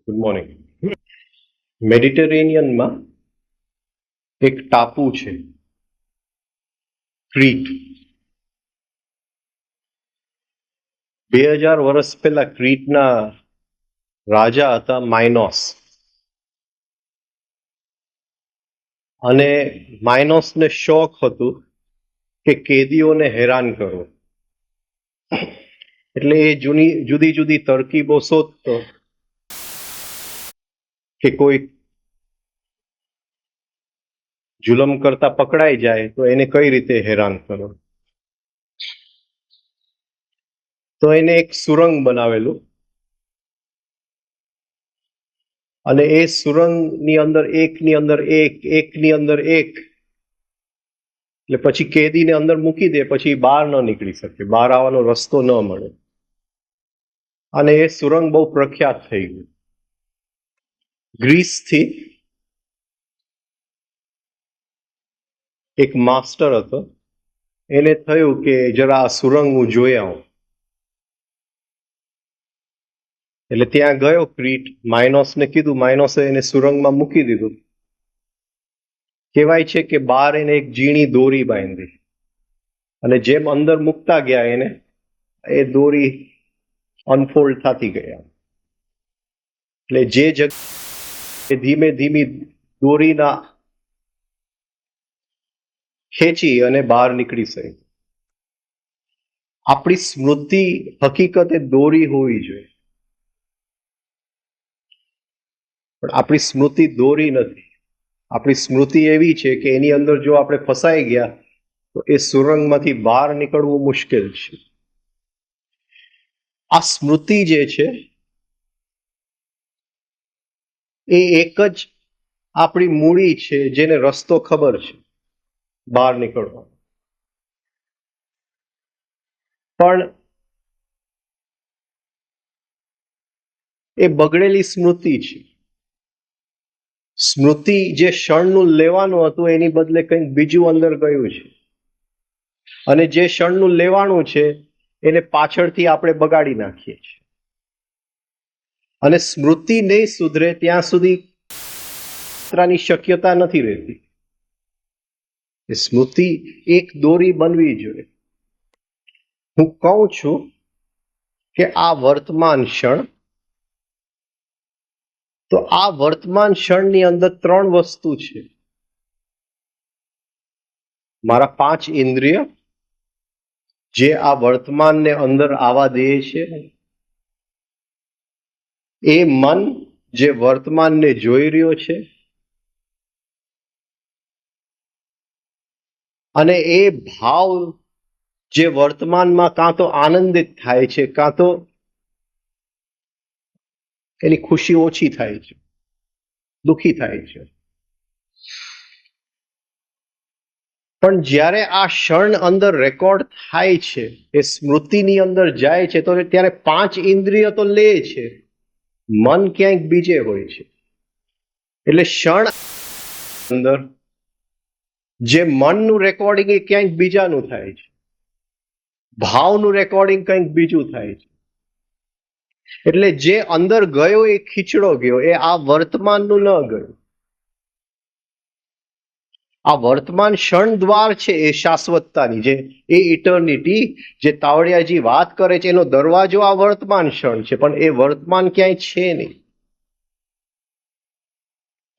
Good morning. મેડિટેરેનિયનમાં એક ટાપુ છે, ક્રીટ. 2000 વર્ષ પહેલા ક્રીટના રાજા હતા માઇનોસ, અને માઇનોસને શોખ હતું કે કેદીઓને હેરાન કરવો. એટલે એ જુદી જુદી તરકીબો શોધતો કે કોઈ જુલમ કરતા પકડાઈ જાય તો એને કઈ રીતે હેરાન કરો. તો એને એક સુરંગ બનાવેલું, અને એ સુરંગની અંદર એકની અંદર એક, એટલે પછી કેદીને અંદર મૂકી દે, પછી બહાર ન નીકળી શકે, બહાર આવવાનો રસ્તો ન મળે. અને એ સુરંગ બહુ પ્રખ્યાત થઈ ગયું. ગ્રીસથી એક માસ્ટર હતો, એને થયું કે જરા આ સુરંગ હું જોઈ આવું. એટલે ત્યાં ગયો ક્રીટ, માઇનોસને કીધું, માઇનોસે એને સુરંગમાં મૂકી દીધું. કહેવાય છે કે બહાર એને એક ઝીણી દોરી બાંધી, અને જેમ અંદર મૂકતા ગયા એને એ દોરી અનફોલ્ડ થતી ગયા. એટલે જે જગ્યાએ ધીમે ધીમે દોરીના ખેંચી અને બહાર નીકળી શકે. આપણી સ્મૃતિ હકીકતે દોરી હોવી જોઈએ, પણ આપણી સ્મૃતિ દોરી નથી. આપણી સ્મૃતિ એવી છે કે એની અંદર જો આપણે ફસાઈ ગયા તો એ સુરંગમાંથી બહાર નીકળવું મુશ્કેલ છે. આ સ્મૃતિ જે છે એ એક જ આપણી મૂડી છે, જેને રસ્તો ખબર છે બહાર નીકળવાનો. પણ એ બગડેલી સ્મૃતિ છે. સ્મૃતિ જે ક્ષણનું લેવાનું હતું એની બદલે કંઈક બીજું અંદર ગયું છે, અને જે ક્ષણનું લેવાનું છે એને પાછળથી આપણે બગાડી નાખીએ છીએ. અને સ્મૃતિ નહીં સુધરે ત્યાં સુધી ની શક્યતા નથી રહેતી. સ્મૃતિ એક દોરી બનવી જોઈએ. હું કહું છું કે આ વર્તમાન ક્ષણ, તો આ વર્તમાન ક્ષણની અંદર 3 વસ્તુ છે. મારા 5 ઇન્દ્રિય જે આ વર્તમાનને અંદર આવવા દે છે, એ મન જે વર્તમાનને જોઈ રહ્યો છે, અને એ ભાવ જે વર્તમાનમાં કાં તો આનંદિત થાય છે, કાં તો એની ખુશી ઓછી થાય છે, દુઃખી થાય છે. પણ જ્યારે આ ક્ષણ અંદર રેકોર્ડ થાય છે, એ સ્મૃતિની અંદર જાય છે, તો ત્યારે 5 ઇન્દ્રિય તો લે છે, મન ક્યાંક બીજે હોય છે. એટલે ક્ષણ અંદર જે મનનું રેકોર્ડિંગ એ ક્યાંક બીજાનું થાય છે, ભાવનું રેકોર્ડિંગ કંઈક બીજું થાય છે. એટલે જે અંદર ગયો એ ખીચડો ગયો, એ આ વર્તમાનનું ન ગયું. આ વર્તમાન ક્ષણ દ્વાર છે એ શાશ્વતતાની, જે એ ઇટર્નિટી, જે તાવડિયાજી વાત કરે છે, એનો દરવાજો આ વર્તમાન ક્ષણ છે, પણ એ વર્તમાન ક્યાંય છે નહીં.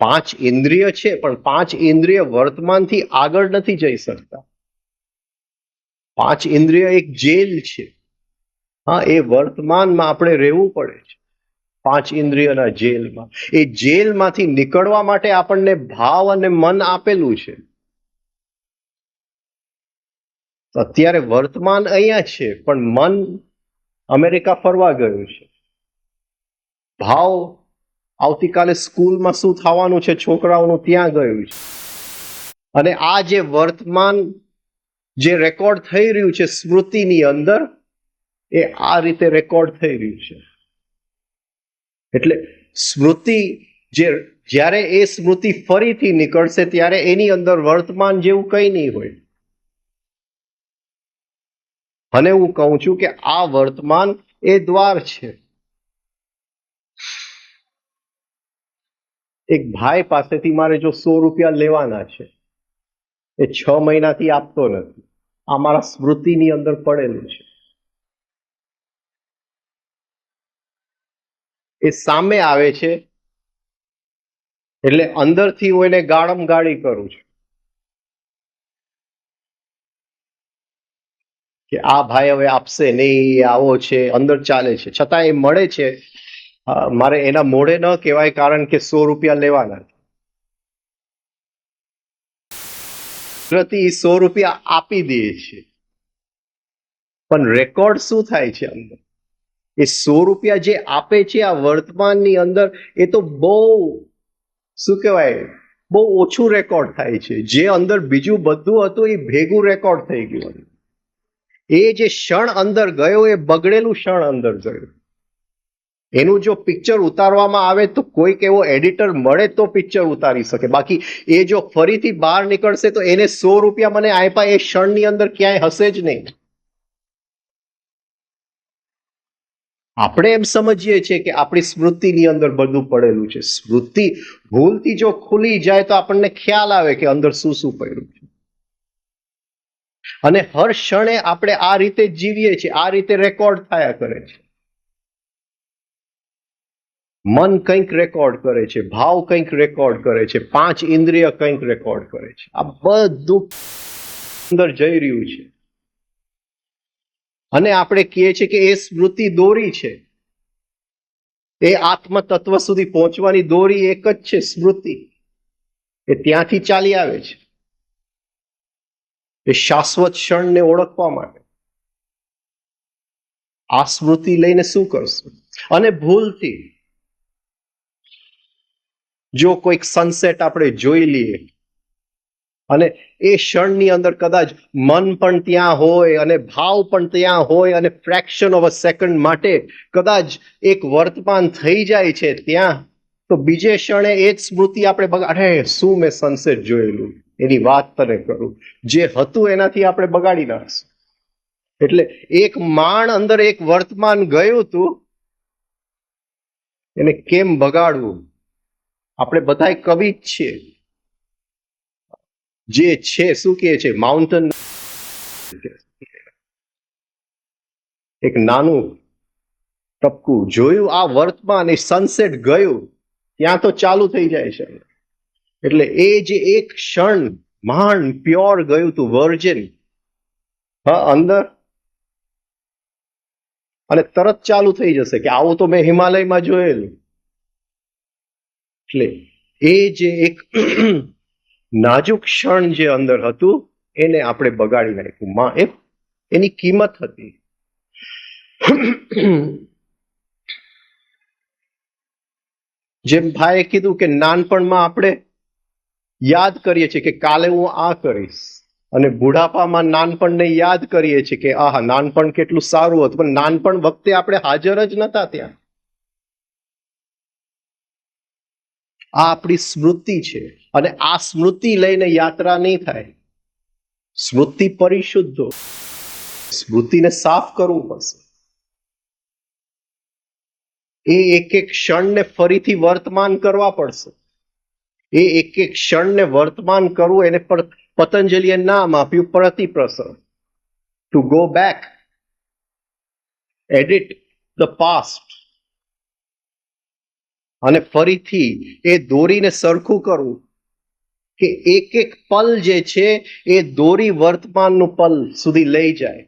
5 ઇન્દ્રિય છે, પણ 5 ઇન્દ્રિય વર્તમાનથી આગળ નથી જઈ શકતા. 5 ઇન્દ્રિય એક જેલ છે. હા, એ વર્તમાનમાં આપણે રહેવું પડે છે, 5 ઇન્દ્રિયના જેલમાં. એ જેલમાંથી નીકળવા માટે આપણને ભાવ અને મન આપેલું છે. અત્યારે વર્તમાન અહીંયા છે, પણ મન અમેરિકા ફરવા ગયું છે. ભાવ આવતીકાલે સ્કૂલમાં શું થવાનું છે છોકરાઓનું ત્યાં ગયું છે, અને આ જે વર્તમાન જે રેકોર્ડ થઈ રહ્યું છે સ્મૃતિની અંદર, એ આ રીતે રેકોર્ડ થઈ રહ્યું છે. એટલે સ્મૃતિ જ્યારે એ સ્મૃતિ ફરીથી નીકળશે ત્યારે એની અંદર વર્તમાન જેવું કંઈ નહીં હોય. અને હું કહું છું કે આ વર્તમાન એ દ્વાર છે. એક ભાઈ પાસેથી મારે જો 100 રૂપિયા લેવાના છે, એ 6 મહિનાથી આપતો નથી. આ મારા સ્મૃતિની અંદર પડેલું છે. એ સામે આવે છે એટલે અંદરથી હું એને ગાળમ ગાળી કરું છું કે આ ભાઈ હવે આપશે નહીં, આવો છે, અંદર ચાલે છે, છતાં એ મળે છે. મારે એના મોઢે ન કહેવાય, કારણ કે 100 રૂપિયા લેવાના. પ્રતિ 100 રૂપિયા આપી દે છે, પણ રેકોર્ડ શું થાય છે અંદર? એ 100 રૂપિયા જે આપે છે આ વર્તમાનની અંદર, એ તો બહુ શું કહેવાય, બહુ ઓછું રેકોર્ડ થાય છે. જે અંદર બીજું બધું હતું એ ભેગું રેકોર્ડ થઈ ગયું. એ જે ક્ષણ અંદર ગયો એ બગડેલું ક્ષણ અંદર ગયું. એનું જો પિક્ચર ઉતારવામાં આવે તો કોઈક એવો એડિટર મળે તો પિક્ચર ઉતારી શકે. બાકી એ જો ફરીથી બહાર નીકળશે તો એને 100 રૂપિયા મને આપ્યા એ ક્ષણની અંદર ક્યાંય હશે જ નહીં. આપણે એમ સમજીએ છીએ કે આપણી સ્મૃતિની અંદર બધું પડેલું છે. સ્મૃતિ ભૂલથી જો ખુલી જાય તો આપણને ખ્યાલ આવે કે અંદર શું શું પડ્યું છે. અને હર ક્ષણે આપણે આ રીતે જીવીએ છીએ, આ રીતે રેકોર્ડ થયા કરે છે. મન કંઈક રેકોર્ડ કરે છે, ભાવ કંઈક રેકોર્ડ કરે છે, 5 ઇન્દ્રિય કંઈક રેકોર્ડ કરે છે. આ બધું અંદર જઈ રહ્યું છે. અને આપણે કહીએ છીએ કે એ સ્મૃતિ દોરી છે. એ આત્મ તત્વ સુધી પહોંચવાની દોરી એક જ છે, સ્મૃતિ. એ ત્યાંથી ચાલી આવે છે એ શાશ્વત ક્ષણને ઓળખવા માટે. આ સ્મૃતિ લઈને શું કરશું? અને ભૂલથી જો કોઈક સનસેટ આપણે જોઈ લઈએ અને એ ક્ષણની અંદર કદાચ મન પણ ત્યાં હોય અને ભાવ પણ ત્યાં હોય અને ફ્રેક્શન ઓફ અ સેકન્ડ માટે કદાચ એક વર્તમાન થઈ જાય છે ત્યાં, તો બીજે ક્ષણે એ જ સ્મૃતિ આપણે અરે શું મેં સનસેટ જોયેલું, એની વાત તને કરું, જે હતું એનાથી આપણે બગાડી નાખશું. એટલે એક માણ અંદર એક વર્તમાન ગયું હતું, એને કેમ બગાડવું? આપણે બધા કવિ જ છીએ. જે છે શું કહે છે, માઉન્ટેન એક નાનું ટપકું જોયું, આ વર્તમાન એ સનસેટ ગયું, ત્યાં તો ચાલુ થઈ જાય છે. એટલે એ જે એક ક્ષણ માંડ પ્યોર ગયું તું, વર્જિન અંદર, અને તરત ચાલુ થઈ જશે કે આવું તો મેં હિમાલયમાં જોયેલું. એટલે એ જે એક નાજુક ક્ષણ જે અંદર હતું એને આપણે બગાડી નાખ્યું. એની કિંમત હતી. જેમ ભાઈએ કીધું કે નાનપણમાં આપણે યાદ કરીએ છીએ કે કાલે હું આ કરીશ, અને બુઢાપામાં નાનપણને યાદ કરીએ છીએ કે આહા નાનપણ કેટલું સારું હતું, પણ નાનપણ વખતે આપણે હાજર જ નતા ત્યાં. આ આપણી સ્મૃતિ છે, અને આ સ્મૃતિ લઈને યાત્રા નહીં થાય. સ્મૃતિ પરિશુદ્ધ, સ્મૃતિને સાફ કરવું પડશે. એ એક એક ક્ષણને ફરીથી વર્તમાન કરવા પડશે. એ એક એક ક્ષણને વર્તમાન કરવું, એને પર પતંજલિએ નામ આપ્યું પ્રતિપ્રસર. To go back, edit the past, અને ફરીથી એ દોરીને સરખું કરવું કે એક એક પલ જે છે એ દોરી વર્તમાનનું પલ સુધી લઈ જાય,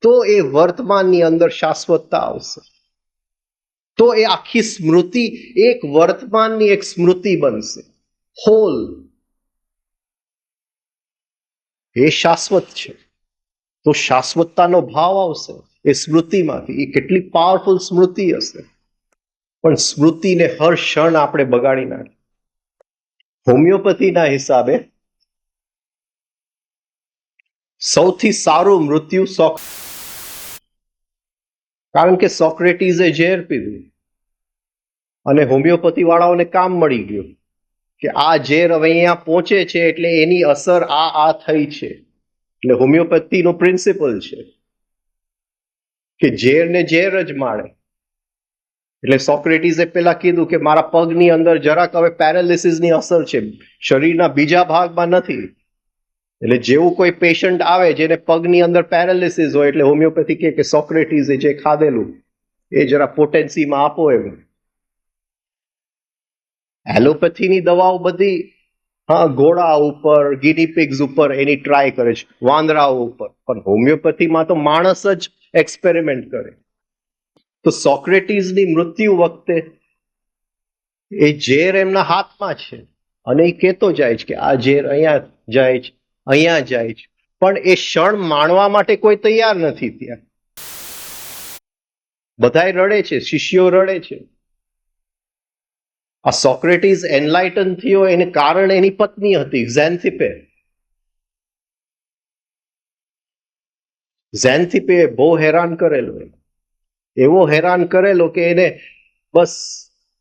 તો એ વર્તમાનની અંદર શાશ્વતતા આવશે. તો એ આખી સ્મૃતિ એક વર્તમાનની એક સ્મૃતિ બનશે, હોલ. એ શાશ્વત છે, તો શાશ્વતતાનો ભાવ આવશે એ સ્મૃતિમાંથી. એ કેટલી પાવરફુલ સ્મૃતિ હશે. પણ સ્મૃતિને હર ક્ષણ આપણે બગાડી નાખી. હોમિયોપેથીના હિસાબે સૌથી સારું મૃત્યુ કારણ કે સોક્રેટીઝે ઝેર પીધું અને હોમિયોપેથી વાળાઓને કામ મળી ગયું કે આ ઝેર હવે અહીંયા પહોંચે છે એટલે એની અસર આ થઈ છે. એટલે હોમિયોપેથીનો પ્રિન્સિપલ છે કે ઝેર ને ઝેર જ માળે. એટલે સોક્રેટીઝે પેલા કીધું કે મારા પગની અંદર જરાક હવે પેરાલિસિસની અસર છે, શરીરના બીજા ભાગમાં નથી. એટલે જેવું કોઈ પેશન્ટ આવે જેને પગની અંદર પેરાલિસિસ હોય એટલે હોમિયોપેથી કે સોક્રેટીઝે જે ખાધેલું એ જરા પોટેન્સીમાં આપો એમ. એલોપેથીની દવાઓ બધી ઘોડા ઉપર, ગિનીપિગ્સ ઉપર એની ટ્રાય કરે છે, વાંદરાઓ ઉપર. પણ હોમિયોપેથીમાં તો માણસ જ એક્સપેરિમેન્ટ કરે. તો સોક્રેટીઝની મૃત્યુ વખતે એ ઝેર એમના હાથમાં છે અને એ કહેતો જાય છે કે આ ઝેર અહીંયા જાય છે, અહીંયા જાય છે, પણ એ ક્ષણ માણવા માટે કોઈ તૈયાર નથી. ત્યાં બધાય રડે છે, શિષ્યો રડે છે. આ સોક્રેટીઝ એનલાઇટન થયો એને કારણ એની પત્ની હતી ઝેન્થિપે. ઝેન્થિપે બહુ હેરાન કરેલો, એવો હેરાન કરેલો કે એને બસ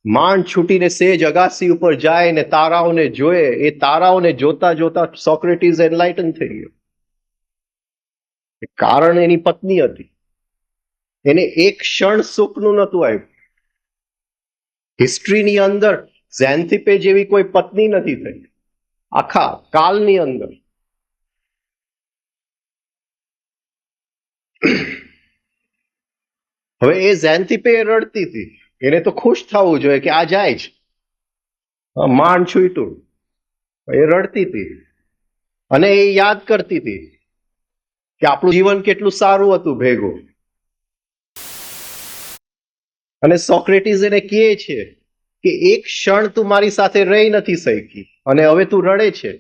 માંડ છૂટીને સેજ અગાસી ઉપર જાય ને તારાઓને જોયે. એ તારાઓને જોતા જોતા સોક્રેટીઝ એનલાઇટન થઈ ગયો. કારણ એની પત્ની હતી. એને એક ક્ષણ સુખનું નતું આવ્યું. હિસ્ટ્રીની અંદર ઝેન્થિપે જેવી કોઈ પત્ની નથી થઈ આખા કાલની અંદર. હવે એ ઝેન્થિપે રડતી હતી, એને તો ખુશ થવું જોઈએ કે આ જાય છે, માંડ છૂટ્યું. એ રડતી હતી અને એ યાદ કરતી હતી કે આપણું જીવન કેટલું સારું હતું ભેગું. અને સોક્રેટીઝ એને કહે છે કે એક ક્ષણ તું મારી સાથે રહી નથી શકી અને હવે તું રડે છે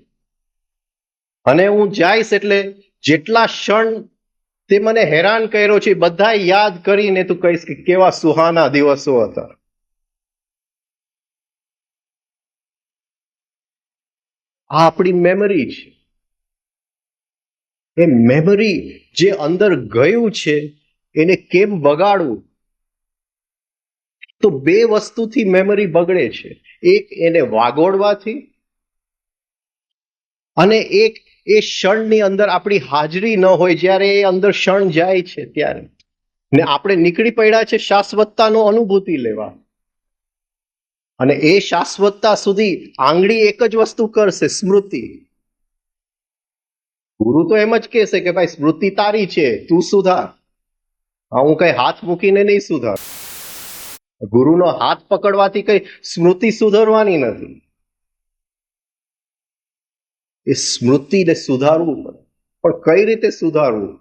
અને હું જઈશ એટલે જેટલા ક્ષણ તે મને હેરાન કર્યો છે બધા યાદ કરીને તું કહીશ કે કેવા સુહાના દિવસો હતા. આ આપણી મેમરી છે. એ મેમરી જે અંદર ગયું છે એને કેમ બગાડવું? તો બે વસ્તુથી મેમરી બગડે છે. એક એને વાગોડવાથી અને એક એ ક્ષણની અંદર આપણી હાજરી ન હોય જ્યારે એ અંદર ક્ષણ જાય છે ત્યારે. ને આપણે નીકળી પડ્યા છે શાશ્વતતાનો અનુભૂતિ લેવા. અને એ શાશ્વતતા સુધી આંગળી એક જ વસ્તુ કરશે, સ્મૃતિ. ગુરુ તો એમ જ કહેશે કે ભાઈ સ્મૃતિ તારી છે, તું સુધાર. હું કઈ હાથ મૂકીને નહીં સુધાર. ગુરુનો હાથ પકડવાથી કઈ સ્મૃતિ સુધારવાની નથી. એ સ્મૃતિને સુધારવું પડે. પણ કઈ રીતે સુધારવું?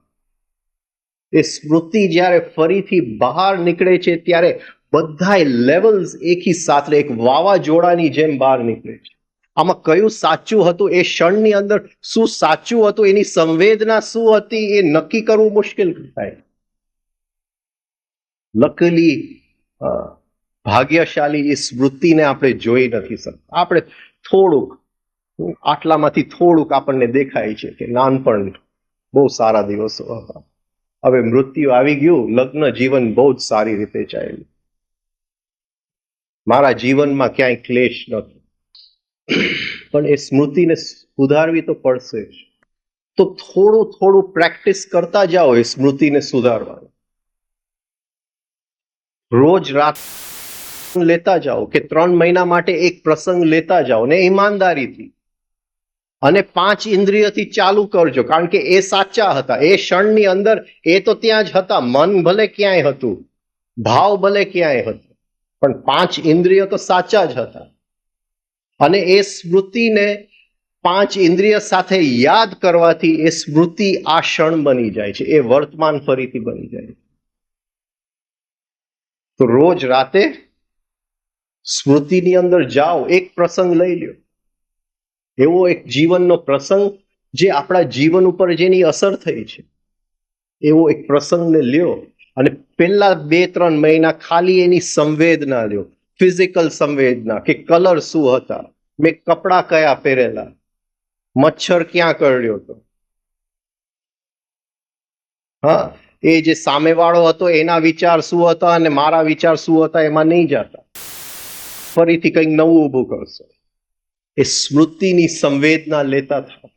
એ સ્મૃતિ જ્યારે ફરીથી બહાર નીકળે છે ત્યારે બધાય લેવલ્સ એકી સાથે એક વાવાઝોડાની જેમ બહાર નીકળે છે. આમાં કયું સાચું હતું, એ ક્ષણની અંદર શું સાચું હતું, એની સંવેદના શું હતી એ નક્કી કરવું મુશ્કેલ થાય. લકલી ભાગ્યશાળી એ સ્મૃતિને આપણે જોઈ નથી શકતા. આપણે થોડુંક આટલામાંથી થોડુંક આપણને દેખાય છે કે નાનપણ બહુ સારા દિવસો હતા, હવે મૃત્યુ આવી ગયું, લગ્ન જીવન બહુ જ સારી રીતે ચાલ્યું, મારા જીવનમાં ક્યાંય ક્લેશ નથી. પણ એ સ્મૃતિને સુધારવી તો પડશે જ. તો થોડું થોડું પ્રેક્ટિસ કરતા જાઓ એ સ્મૃતિને સુધારવાનું. રોજ રાત લેતા જાઓ કે 3 મહિના માટે એક પ્રસંગ લેતા જાઓ ને ઈમાનદારીથી. અને 5 ઇન્દ્રિયથી ચાલુ કરજો, કારણ કે એ સાચા હતા. એ ક્ષણની અંદર એ તો ત્યાં જ હતા. મન ભલે ક્યાંય હતું, ભાવ ભલે ક્યાંય હતો, પણ 5 ઇન્દ્રિય તો સાચા જ હતા. અને એ સ્મૃતિને 5 ઇન્દ્રિય સાથે યાદ કરવાથી એ સ્મૃતિ આ ક્ષણ બની જાય છે, એ વર્તમાન ફરીથી બની જાય છે. તો રોજ રાતે સ્મૃતિની અંદર જાઓ, એક પ્રસંગ લઈ લ્યો, એવો એક જીવનનો પ્રસંગ જે આપણા જીવન ઉપર જેની અસર થઈ છે, એવો એક પ્રસંગને લ્યો અને પહેલા 2-3 મહિના ખાલી એની સંવેદના લ્યો, ફિઝિકલ સંવેદના કે કલર શું હતા, મેં કપડા કયા પહેરેલા, મચ્છર ક્યાં કરડ્યો હતો, હા, એ જે સામેવાળો હતો એના વિચાર શું હતા અને મારા વિચાર શું હતા એમાં નહીં જતા, ફરીથી કંઈક નવું ઊભું કરશો. એ સ્મૃતિની સંવેદના લેતા થાવ.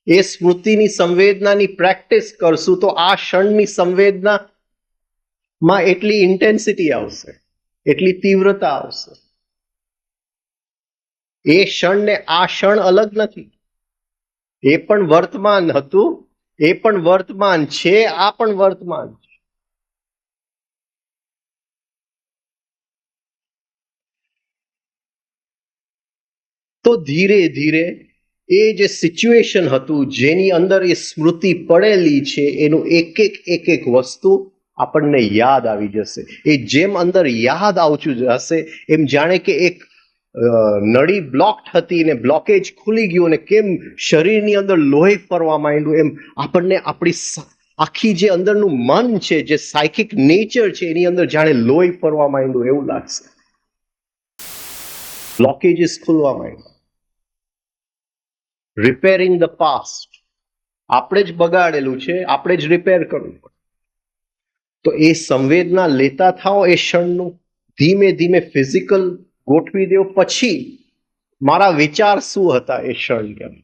એ સ્મૃતિની સંવેદનાની પ્રેક્ટિસ કરશું તો આ ક્ષણની સંવેદના માં એટલી ઇન્ટેન્સિટી આવશે, એટલી તીવ્રતા આવશે. એ ક્ષણ ને આ ક્ષણ અલગ નથી. એ પણ વર્તમાન હતું, એ પણ વર્તમાન છે, આ પણ વર્તમાન છે. તો ધીરે ધીરે એ જે સિચ્યુએશન હતું જેની અંદર એ સ્મૃતિ પડેલી છે એનું એક એક વસ્તુ આપણને યાદ આવી જશે. એ જેમ અંદર યાદ આવતું જશે એમ જાણે કે એક નળી બ્લોક્ડ હતી ને બ્લોકેજ ખુલી ગયું અને કેમ શરીરની અંદર લોહી ફરવા માંડ્યું એમ આપણને આપણી આખી જે અંદરનું મન છે, જે સાયકિક નેચર છે એની અંદર જાણે લોહી ફરવા માંડ્યું એવું લાગશે. બ્લોકેજીસ ખુલવા માંડ્યા. રિપેરિંગ ધ પાસ્ટ, આપણે જ બગાડેલું છે, આપણે જ રિપેર કરવું પડે. તો એ સંવેદના લેતા થાઓ એ ક્ષણનું, ધીમે ધીમે ફિઝિકલ ગોઠવી દો, પછી મારા વિચાર શું હતા એ ક્ષણ કેમ,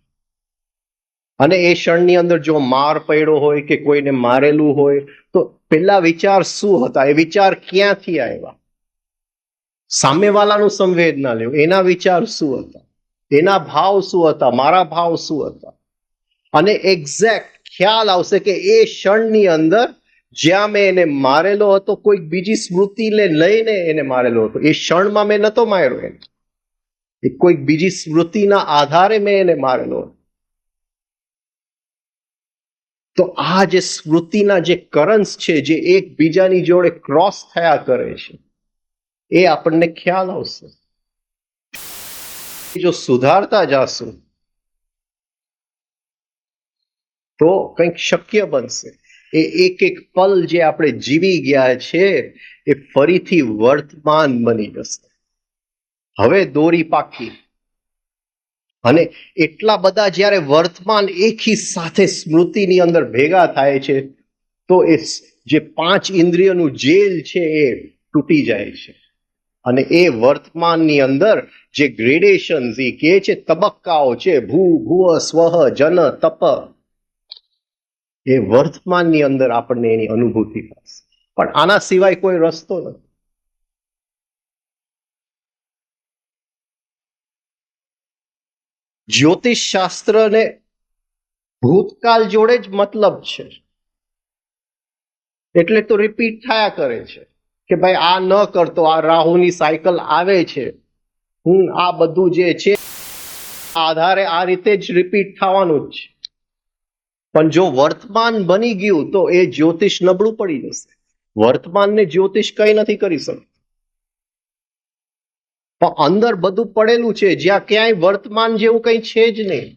અને એ ક્ષણની અંદર જો માર પડ્યો હોય કે કોઈને મારેલું હોય તો પેલા વિચાર શું હતા, એ વિચાર ક્યાંથી આવ્યા, સામેવાળાનું સંવેદના લેવું, એના વિચાર શું હતા, એના ભાવ શું હતા, મારા ભાવ શું હતા, અને એક્ઝેક્ટ ખ્યાલ આવશે કે એ ક્ષણની અંદર જ્યાં મેં એને મારેલો હતો કોઈક બીજી સ્મૃતિને લઈને એને મારેલો હતો. એ ક્ષણમાં મેં નતો માર્યો એને, એ કોઈક બીજી સ્મૃતિના આધારે મેં એને મારેલો હતો. તો આ જે સ્મૃતિના જે કરન્ટ્સ છે જે એકબીજાની જોડે ક્રોસ થયા કરે છે એ આપણને ખ્યાલ આવશે. જો સુધારતા જાશું તો કંઈક શક્ય બનશે. એ એક પલ જે આપણે જીવી ગયા છે એ ફરીથી વર્તમાન બની જશે. હવે દોરી પાકી. અને એટલા બધા જ્યારે વર્તમાન એકી સાથે સ્મૃતિની અંદર ભેગા થાય છે તો એ જે 5 ઇન્દ્રિયનું જેલ છે એ તૂટી જાય છે. અને એ વર્તમાનની અંદર જે ગ્રેડેશન્સ એ કે છે, તબક્કાઓ છે, ભૂ ભુવ સ્વહ જન તપ, એ વર્તમાનની અંદર આપણને એની અનુભૂતિ થશે. પણ આના સિવાય કોઈ રસ્તો નથી. જ્યોતિષ શાસ્ત્રને ભૂતકાળ જોડે જ મતલબ છે, એટલે તો રિપીટ થયા કરે છે કે ભાઈ આ ન કરતો, આ રાહુની સાયકલ આવે છે, આ બધું જે છે આધારે આ રીતે જ રિપીટ થવાનું જ છે. પણ જો વર્તમાન બની ગયું તો એ જ્યોતિષ નબળું પડી જશે. વર્તમાનને જ્યોતિષ કઈ નથી કરી શકતું. પણ અંદર બધું પડેલું છે જ્યાં ક્યાંય વર્તમાન જેવું કઈ છે જ નહીં.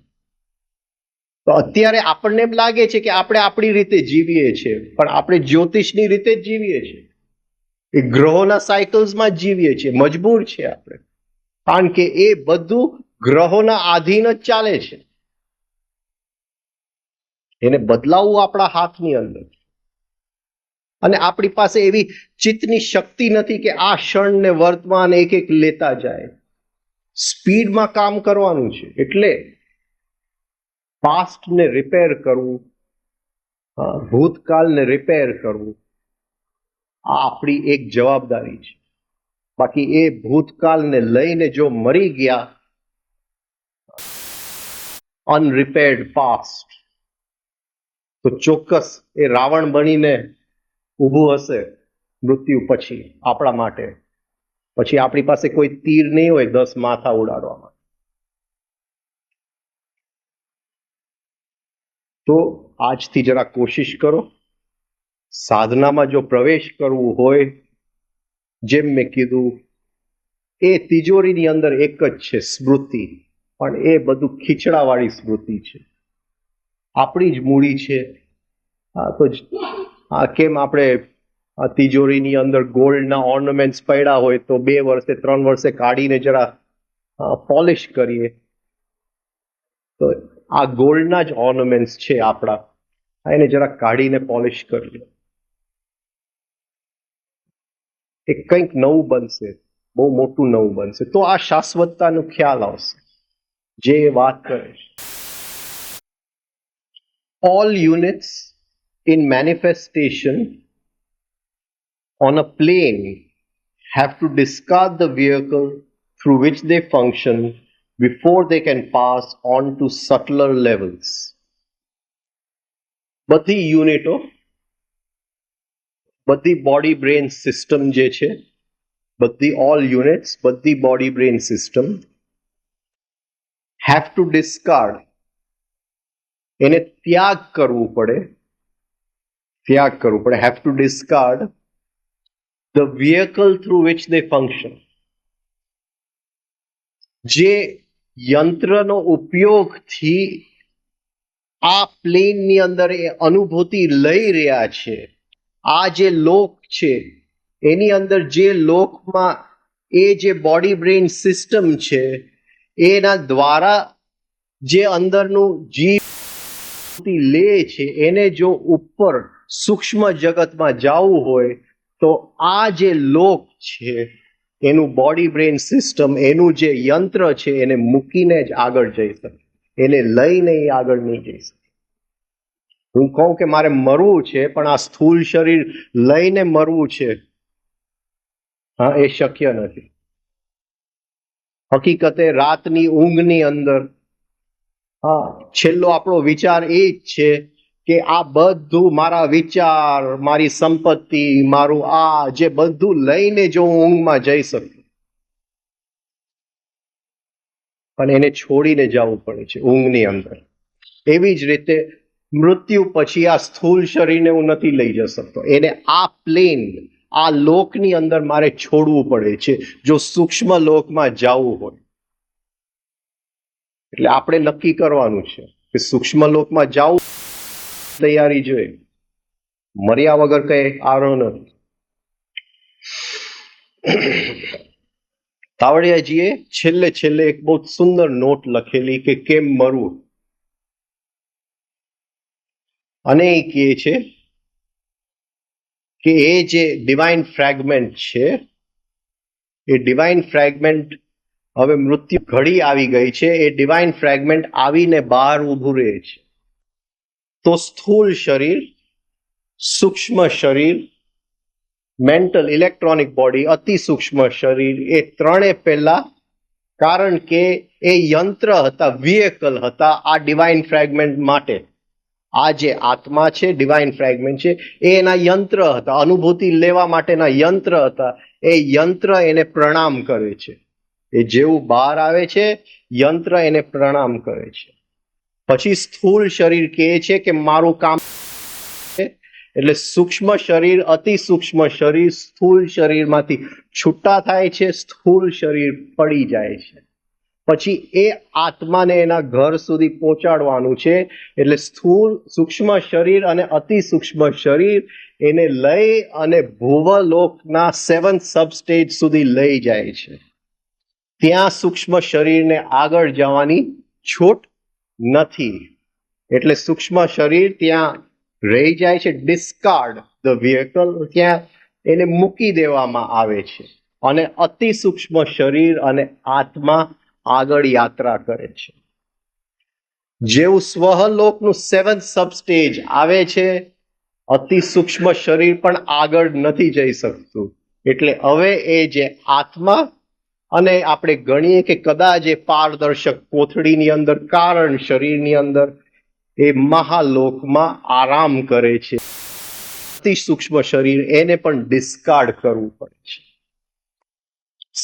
તો અત્યારે આપણને એમ લાગે છે કે આપણે આપણી રીતે જીવીએ છીએ, પણ આપણે જ્યોતિષની રીતે જ જીવીએ છીએ. એ ગ્રહોના સાયકલ્સમાં જ જીવીએ છીએ, મજબૂર છે આપણે, કારણ કે એ બધું ગ્રહોના આધીન જ ચાલે છે. એને બદલાવવું આપણા હાથની અંદર, અને આપણી પાસે એવી ચિત્તની શક્તિ નથી કે આ ક્ષણને વર્તમાન એક એક લેતા જાય. સ્પીડમાં કામ કરવાનું છે, એટલે પાસ્ટને રિપેર કરવું, ભૂતકાળને રિપેર કરવું, આ આપણી એક જવાબદારી છે. બાકી એ ભૂતકાળને લઈને જો મરી ગયા, અનરિપેર્ડ પાસ્ટ, તો ચોક્કસ એ રાવણ બનીને ઊભું હશે મૃત્યુ પછી આપણા માટે. પછી આપણી પાસે કોઈ તીર નહીં હોય 10 માથા ઉડાડવામાં. તો આજથી જરા કોશિશ કરો, સાધનામાં જો પ્રવેશ કરવું હોય, જેમ મેં કીધું એ તિજોરીની અંદર એક જ છે સ્મૃતિ, પણ એ બધું ખીચડાવાળી સ્મૃતિ છે, આપણી જ મૂડી છે. તો કેમ આપણે આ તિજોરીની અંદર ગોલ્ડના ઓર્નામેન્ટ્સ પડ્યા હોય તો 2 વર્ષે 3 વર્ષે કાઢીને જરા પોલિશ કરીએ તો આ ગોલ્ડના જ ઓર્નામેન્ટ્સ છે આપણા, એને જરા કાઢીને પોલિશ કરીએ, એ કંઈક નવું બનશે, બહુ મોટું નવું બનશે. તો આ શાશ્વતતાનો ખ્યાલ આવશે જે વાત કરે છે. All units in manifestation on a plane have to discard the vehicle through which they function before they can pass on to subtler levels. બધી યુનિટો, બધી બોડી બ્રેન સિસ્ટમ જે છે, બધી ઓલ યુનિટ્સ, બધી body brain system have to discard, એને ત્યાગ કરવું પડે, have to discard the vehicle through which they function. જે યંત્રનો ઉપયોગથી આ પ્લેનની અંદર એ અનુભૂતિ લઈ રહ્યા છે, આ જે લોક છે એની અંદર જે લોકમાં એ જે બોડી બ્રેન સિસ્ટમ છે એના દ્વારા જે અંદરનું જીવ લે છે એને જો ઉપર સૂક્ષ્મ જગતમાં જવું હોય તો આ જે લોક છે એનું બોડી બ્રેન સિસ્ટમ, એનું જે યંત્ર છે એને મૂકીને જ આગળ જઈ શકે, એને લઈને આગળ નહીં જઈ શકે. હું કહું કે મારે મરવું છે પણ આ સ્થૂળ શરીર લઈને મરવું છે, હા, એ શક્ય નથી. હકીકતે રાતની ઊંઘની અંદર છેલ્લો આપણો વિચાર એ જ છે કે આ બધું મારા વિચાર, મારી સંપત્તિ, મારું આ જે બધું લઈને જો હું ઊંઘમાં જઈ શકું, પણ એને છોડીને જવું પડે છે ઊંઘની અંદર. એવી જ રીતે મૃત્યુ પછી આ સ્થૂળ શરીરને હું નથી લઈ જઈ શકતો, એને આ પ્લેન, આ લોકની અંદર મારે છોડવું પડે છે જો સૂક્ષ્મ લોકમાં જવું હોય. એટલે આપણે નક્કી કરવાનું છે કે સૂક્ષ્મ લોકમાં જવું, તૈયારી જોઈએ, મર્યા વગર કઈ આરો નથી. તાવડિયાજીએ છેલ્લે એક બહુ સુંદર નોટ લખેલી કે કેમ મરવું, અને એ કહે છે કે એ જે ડિવાઇન ફ્રેગમેન્ટ છે, એ ડિવાઇન ફ્રેગમેન્ટ હવે મૃત્યુ ઘડી આવી ગઈ છે, એ ડિવાઇન ફ્રેગમેન્ટ આવીને બહાર ઊભું રહે છે. તો સ્થૂળ શરીર, સૂક્ષ્મ શરીર, મેન્ટલ ઇલેક્ટ્રોનિક બોડી, અતિ સૂક્ષ્મ શરીર, એ ત્રણે પહેલા, કારણ કે એ યંત્ર હતા, વિહેકલ હતા આ ડિવાઇન ફ્રેગમેન્ટ માટે. આ જે આત્મા છે, ડિવાઇન ફ્રેગમેન્ટ છે, એ એના યંત્ર હતા, અનુભૂતિ લેવા માટેના યંત્ર હતા. એ યંત્ર એને પ્રણામ કરે છે, એ જેવું બહાર આવે છે યંત્ર એને પ્રણામ કરે છે. પછી સ્થૂળ શરીર કહે છે કે મારું કામ, એટલે સૂક્ષ્મ શરીર, અતિ સૂક્ષ્મ શરીર સ્થૂળ શરીરમાંથી છૂટા થાય છે, સ્થૂળ શરીર પડી જાય છે. પછી એ આત્માને એના ઘર સુધી પહોંચાડવાનું છે, એટલે સ્થૂળ, સૂક્ષ્મ શરીર અને અતિ સૂક્ષ્મ શરીર એને લઈ અને ભુવલોકના 7th સબસ્ટેજ સુધી લઈ જાય છે. ત્યાં સૂક્ષ્મ શરીરને આગળ જવાની છૂટ નથી, એટલે સૂક્ષ્મ શરીર ત્યાં રહી જાય છે. ડિસ્કાર્ડ ધ વ્હીકલ, ત્યાં એને મૂકી દેવામાં આવે છે, અને અતિ સૂક્ષ્મ શરીર અને આત્મા આગળ યાત્રા કરે છે. જેવું સ્વહલોકનું 7th સબસ્ટેજ આવે છે, અતિ સૂક્ષ્મ શરીર પણ આગળ નથી જઈ શકતું. એટલે હવે એ જે આત્મા, અને આપણે ગણીએ કે કદાચ એ પારદર્શક કોથળીની અંદર, કારણ શરીરની અંદર, એ મહાલોકમાં આરામ કરે છે. અતિ સૂક્ષ્મ શરીર એને પણ ડિસ્કાર્ડ કરવું પડે છે.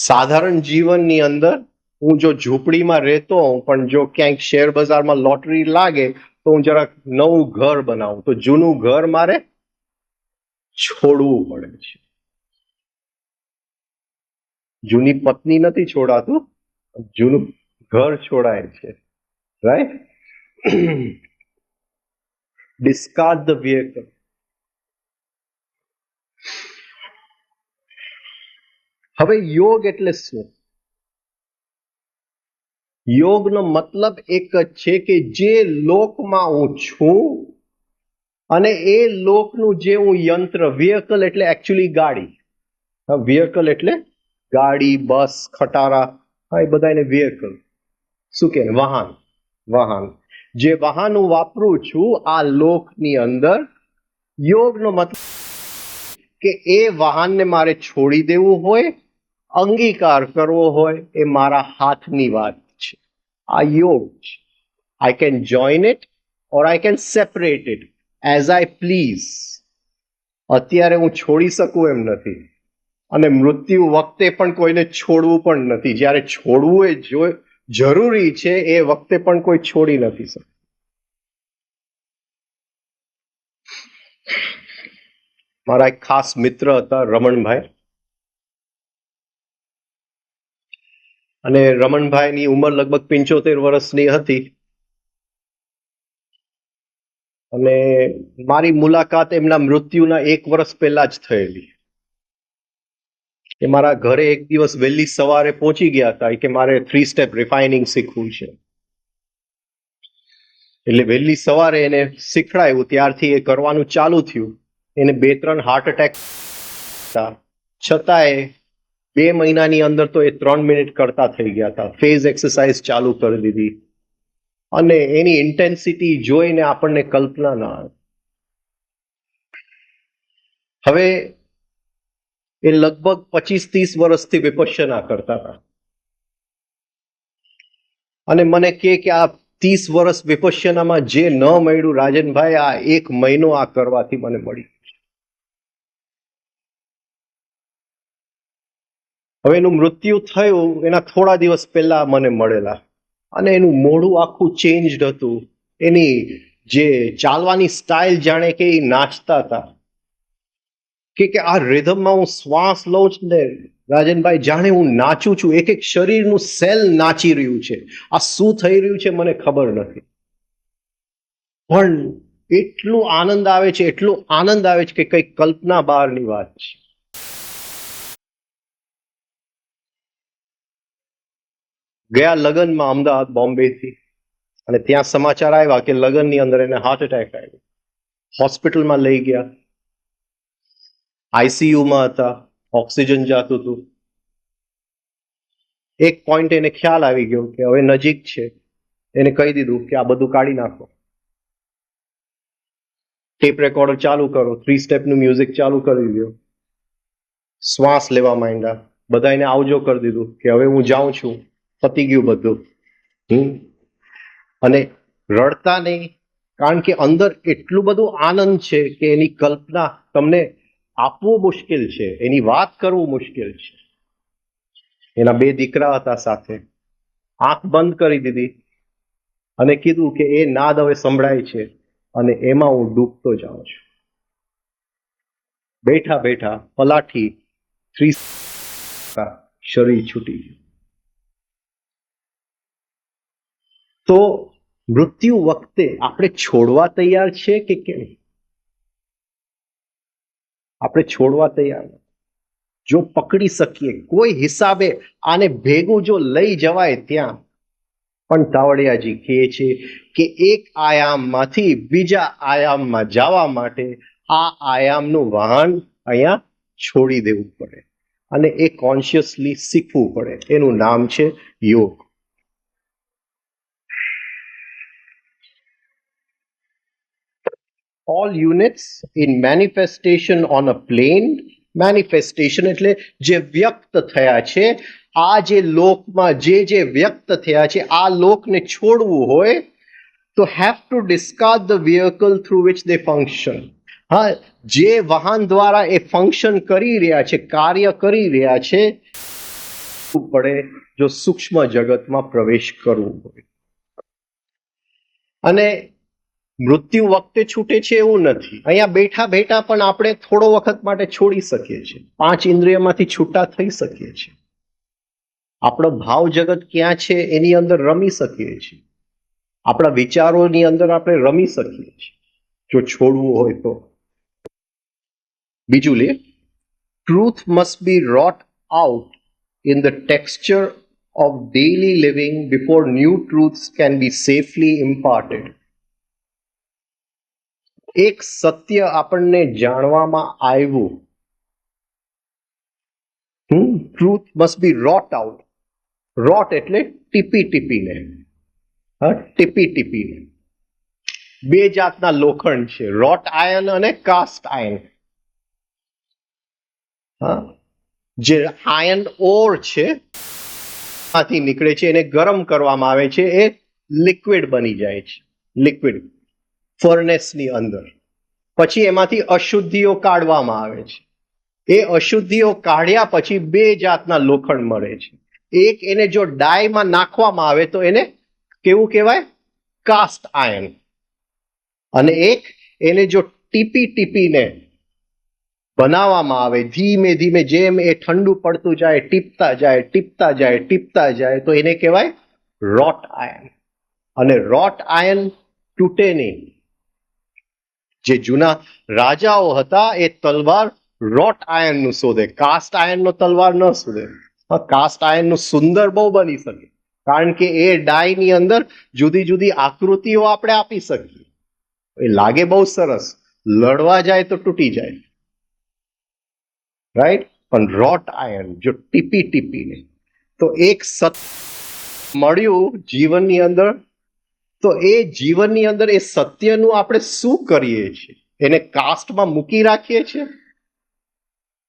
સાધારણ જીવનની અંદર હું જો ઝૂંપડીમાં રહેતો હોઉં, પણ જો ક્યાંક શેર બજારમાં લોટરી લાગે તો હું જરાક નવું ઘર બનાવું, તો જૂનું ઘર મારે છોડવું પડે છે. જૂની પત્ની નથી છોડાતું, જૂનું ઘર છોડાય છે, રાઈટ? Discard the vehicle. હવે યોગ એટલે શું? યોગનો મતલબ એક જ છે કે જે લોકમાં હું છું અને એ લોકનું જે હું યંત્ર, વ્હીકલ એટલે એકચ્યુઅલી ગાડી, વ્હીકલ એટલે ગાડી, બસ, ખટારા, એ બધા એને વ્હીકલ શું કે વાહન. વાહન જે વાહન હું વાપરું છું આ લોકની અંદર, યોગનો મતલબ કે એ વાહનને મારે છોડી દેવું હોય, અંગીકાર કરવો હોય, એ મારા હાથની વાત છે. આ યોગ છે. I can join it or I can separate it as I please. અત્યારે હું છોડી શકું એમ નથી અને મૃત્યુ વખતે પણ કોઈને છોડવું પણ નથી. જ્યારે છોડવું એ જરૂરી છે એ વખતે પણ કોઈ છોડી નથી શકતું. મારા એક ખાસ મિત્ર હતા રમણભાઈ, અને રમણભાઈની ઉંમર લગભગ 75 વર્ષની હતી અને મારી મુલાકાત એમના મૃત્યુના 1 વર્ષ પહેલા જ થયેલી. એ મારા ઘરે એક દિવસ વહેલી સવારે પહોંચી ગયા હતા કે મારે 3 સ્ટેપ રિફાઇનિંગ શીખવું છે. એટલે વહેલી સવારે એને શીખડાયું, ત્યારથી એ કરવાનું ચાલુ થયું. એને 2-3 હાર્ટ એટેક હતા, છતાંય 2 મહિનાની અંદર તો એ 3 મિનિટ કરતા થઈ ગયા હતા. ફેઝ એક્સરસાઇઝ ચાલુ કરી દીધી અને એની ઇન્ટેન્સિટી જોઈને આપણને કલ્પના ના આવે. હવે એ લગભગ 25-30 વર્ષથી વિપશ્યના કરતા હતા અને મને કે આ 30 વર્ષ વિપશ્યનામાં જે ન મળ્યું રાજનભાઈ, આ 1 મહિનો આ કરવાથી મને મળી. હવે એનું મૃત્યુ થયું એના થોડા દિવસ પહેલા મને મળેલા અને એનું મોઢું આખું ચેન્જડ હતું. એની જે ચાલવાની સ્ટાઇલ જાણે કે એ નાચતા હતા, કે આ રિધમમાં હું શ્વાસ લઉં છું ને રાજનભાઈ, જાણે હું નાચું છું. એક એક શરીરનું સેલ નાચી રહ્યું છે. આ શું થઈ રહ્યું છે મને ખબર નથી, પણ એટલું આનંદ આવે છે, એટલું આનંદ આવે છે કે કઈ કલ્પના બહારની વાત છે. ગયા લગ્નમાં અમદાવાદ બોમ્બેથી, અને ત્યાં સમાચાર આવ્યા કે લગ્નની અંદર એને હાર્ટ એટેક આવ્યો. હોસ્પિટલમાં લઈ ગયા, આઈસીયુમાં હતા, ઓક્સિજન જાતું હતું. એક પોઈન્ટ એને ખ્યાલ આવી ગયો કે હવે નજીક છે. એને કહી દીધું કે આ બધું કાઢી નાખો, ટેપ રેકોર્ડર ચાલુ કરો, 3 સ્ટેપનું મ્યુઝિક ચાલુ કરી દો. શ્વાસ લેવા માંડ્યા. બધા એને આવજો કરી દીધું કે હવે હું જાઉં છું, પતી ગયું બધું. અને રડતા નહીં, કારણ કે અંદર એટલું બધું આનંદ છે કે એની કલ્પના તમને આપવું મુશ્કેલ છે, એની વાત કરવું મુશ્કેલ છે. એના 2 દીકરા હતા સાથે. આંખ બંધ કરી દીધી અને કીધું કે એ નાદ હવે સંભળાય છે અને એમાં હું ડૂબતો જાઉં છું. બેઠા બેઠા પલાઠી 3 શરીર છૂટી ગયું. તો મૃત્યુ વખતે આપણે છોડવા તૈયાર છે કે કેમ? આપણે છોડવા તૈયાર નથી. જો પકડી શકીએ કોઈ હિસાબે આને ભેગું જો લઈ જવાય ત્યાં, પણ તાવડિયાજી કહે છે કે એક આયામમાંથી બીજા આયામમાં જવા માટે આ આયામનું વાહન અહીંયા છોડી દેવું પડે અને એ કોન્શિયસલી શીખવું પડે. એનું નામ છે યોગ. All units in manifestation on a plane. Manifestation એટલે જે વ્યક્ત થયા છે, આ જે લોકમાં જે વ્યક્ત થયા છે, આ લોકને છોડવું હોય તો have to discard the vehicle through which they function. હા, જે વાહન દ્વારા એ ફંક્શન કરી રહ્યા છે, કાર્ય કરી રહ્યા છે, પડે જો સૂક્ષ્મ જગતમાં પ્રવેશ કરવું હોય. અને મૃત્યુ વખતે છૂટે છે એવું નથી. અહીંયા બેઠા બેઠા પણ આપણે થોડો વખત માટે છોડી શકીએ છીએ. 5 ઇન્દ્રિયમાંથી છૂટા થઈ શકીએ છીએ. આપણો ભાવ જગત ક્યાં છે એની અંદર રમી શકીએ છીએ. આપણા વિચારોની અંદર આપણે રમી શકીએ છીએ જો છોડવું હોય તો. બીજું લે, truth must be rote out in the texture of daily living before new truths can be safely imparted. એક સત્ય આપણને જાણવામાં આવ્યું. Truth must be wrought out. Wrought એટલે ટીપી ટીપીને, ટીપી ટીપીને. બે જાતના લોખંડ છે, રોટ આયર્ન અને કાસ્ટ આયર્ન. જે આયર્ન ઓર છે માંથી નીકળે છે, એને ગરમ કરવામાં આવે છે, એ લિક્વિડ બની જાય છે, લિક્વિડ ફર્નેસની અંદર. પછી એમાંથી અશુદ્ધિઓ કાઢવામાં આવે છે. એ અશુદ્ધિઓ કાઢ્યા પછી બે જાતના લોખંડ મળે છે. એક એને જો ડાયમાં નાખવામાં આવે તો એને કેવું કહેવાય? Cast iron. અને એક એને જો ટીપી ટીપીને બનાવવામાં આવે, ધીમે ધીમે જેમ એ ઠંડુ પડતું જાય, ટીપતા જાય ટીપતા જાય ટીપતા જાય, તો એને કહેવાય રોટ આયર્ન. અને રોટ આયર્ન તૂટે નહીં. જે જૂના રાજાઓ હતા એ તલવાર રોટ આયર્નનું શોધે, કાસ્ટ આયર્નનો તલવાર ન શોધે. કાસ્ટ આયર્નનું સુંદર બહુ બની શકે, કારણ કે એ ડાયની અંદર જુદી જુદી આકૃતિઓ આપણે આપી શકીએ. એ લાગે બહુ સરસ, લડવા જાય તો તૂટી જાય, રાઈટ. પણ રોટ આયર્ન જો ટીપી ટીપીને, તો એક સત્ય મળ્યું જીવનની અંદર, તો એ જીવનની અંદર એ સત્યનું આપણે શું કરીએ છીએ? એને કાસ્ટમાં મૂકી રાખીએ છીએ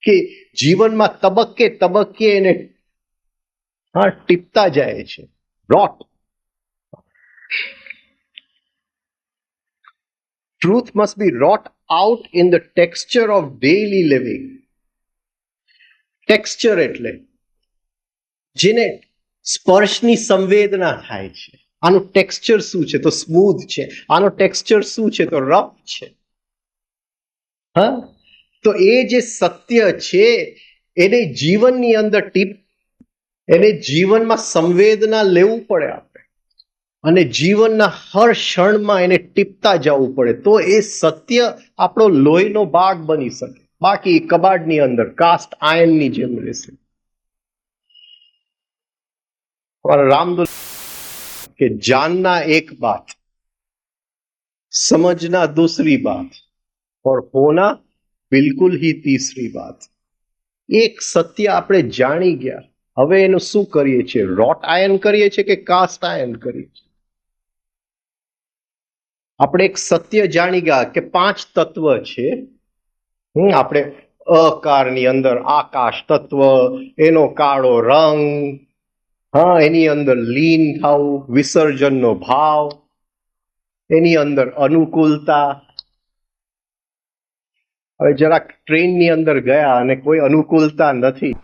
કે જીવનમાં તબક્કે તબક્કે એને ટીપતા જાય છે? રોટ. Truth must be wrought out in the texture of daily living. Texture એટલે જેને સ્પર્શની સંવેદના થાય છે. આનું ટેક્સચર શું છે? તો સ્મૂધ છે. આનો ટેક્સચર શું છે? તો રફ છે. તો એ જે સત્ય છે એને જીવનની અંદર એને જીવનમાં સંવેદના લેવું પડે આપણે, અને જીવનના હર ક્ષણમાં એને ટીપતા જવું પડે, તો એ સત્ય આપણો લોહીનો ભાગ બની શકે. બાકી કબાડની અંદર કાસ્ટ આયર્નની જેમ રહેશે. રામદો કે जानना एक बात, समझना दूसरी बात, और होना बिल्कुल ही तीसरी बात. એક સત્ય આપણે જાણી ગયા, હવે એનું શું કરીએ છીએ? રોટ આયર્ન કરીએ છીએ કે કાસ્ટ આયર્ન કરીએ છીએ? આપણે એક સત્ય જાણી ગયા કે 5 તત્વ છે. આપણે અકારની અંદર આકાશ તત્વ, એનો કાળો રંગ, એની અંદર લીન થવું, વિસર્જનનો ભાવ, એની અંદર અનુકૂળતા. હવે જરાક ટ્રેનની અંદર ગયા અને કોઈ અનુકૂળતા નથી,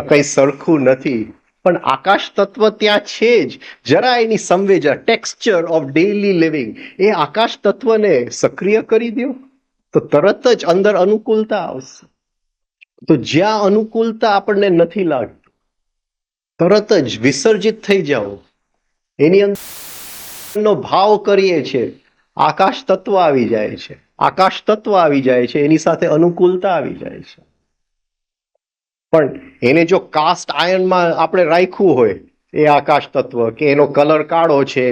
કઈ સરખું નથી, પણ આકાશ તત્વ ત્યાં છે જ. જરા એની સંવેદના, ટેક્સચર ઓફ ડેઇલી લિવિંગ, એ આકાશ તત્વને સક્રિય કરી દો તો તરત જ અંદર અનુકૂળતા આવશે. તો જ્યાં અનુકૂળતા આપણને નથી લાગતું, તરત જ વિસર્જિત થઈ જાઓ. એની અંદરનો ભાવ કરીએ છીએ, આકાશ તત્વ આવી જાય છે. આકાશ તત્વ આવી જાય છે, એની સાથે અનુકૂળતા આવી જાય છે. પણ એને જો કાસ્ટ આયર્નમાં આપણે રાખ્યું હોય, એ આકાશ તત્વ, કે એનો કલર કાળો છે,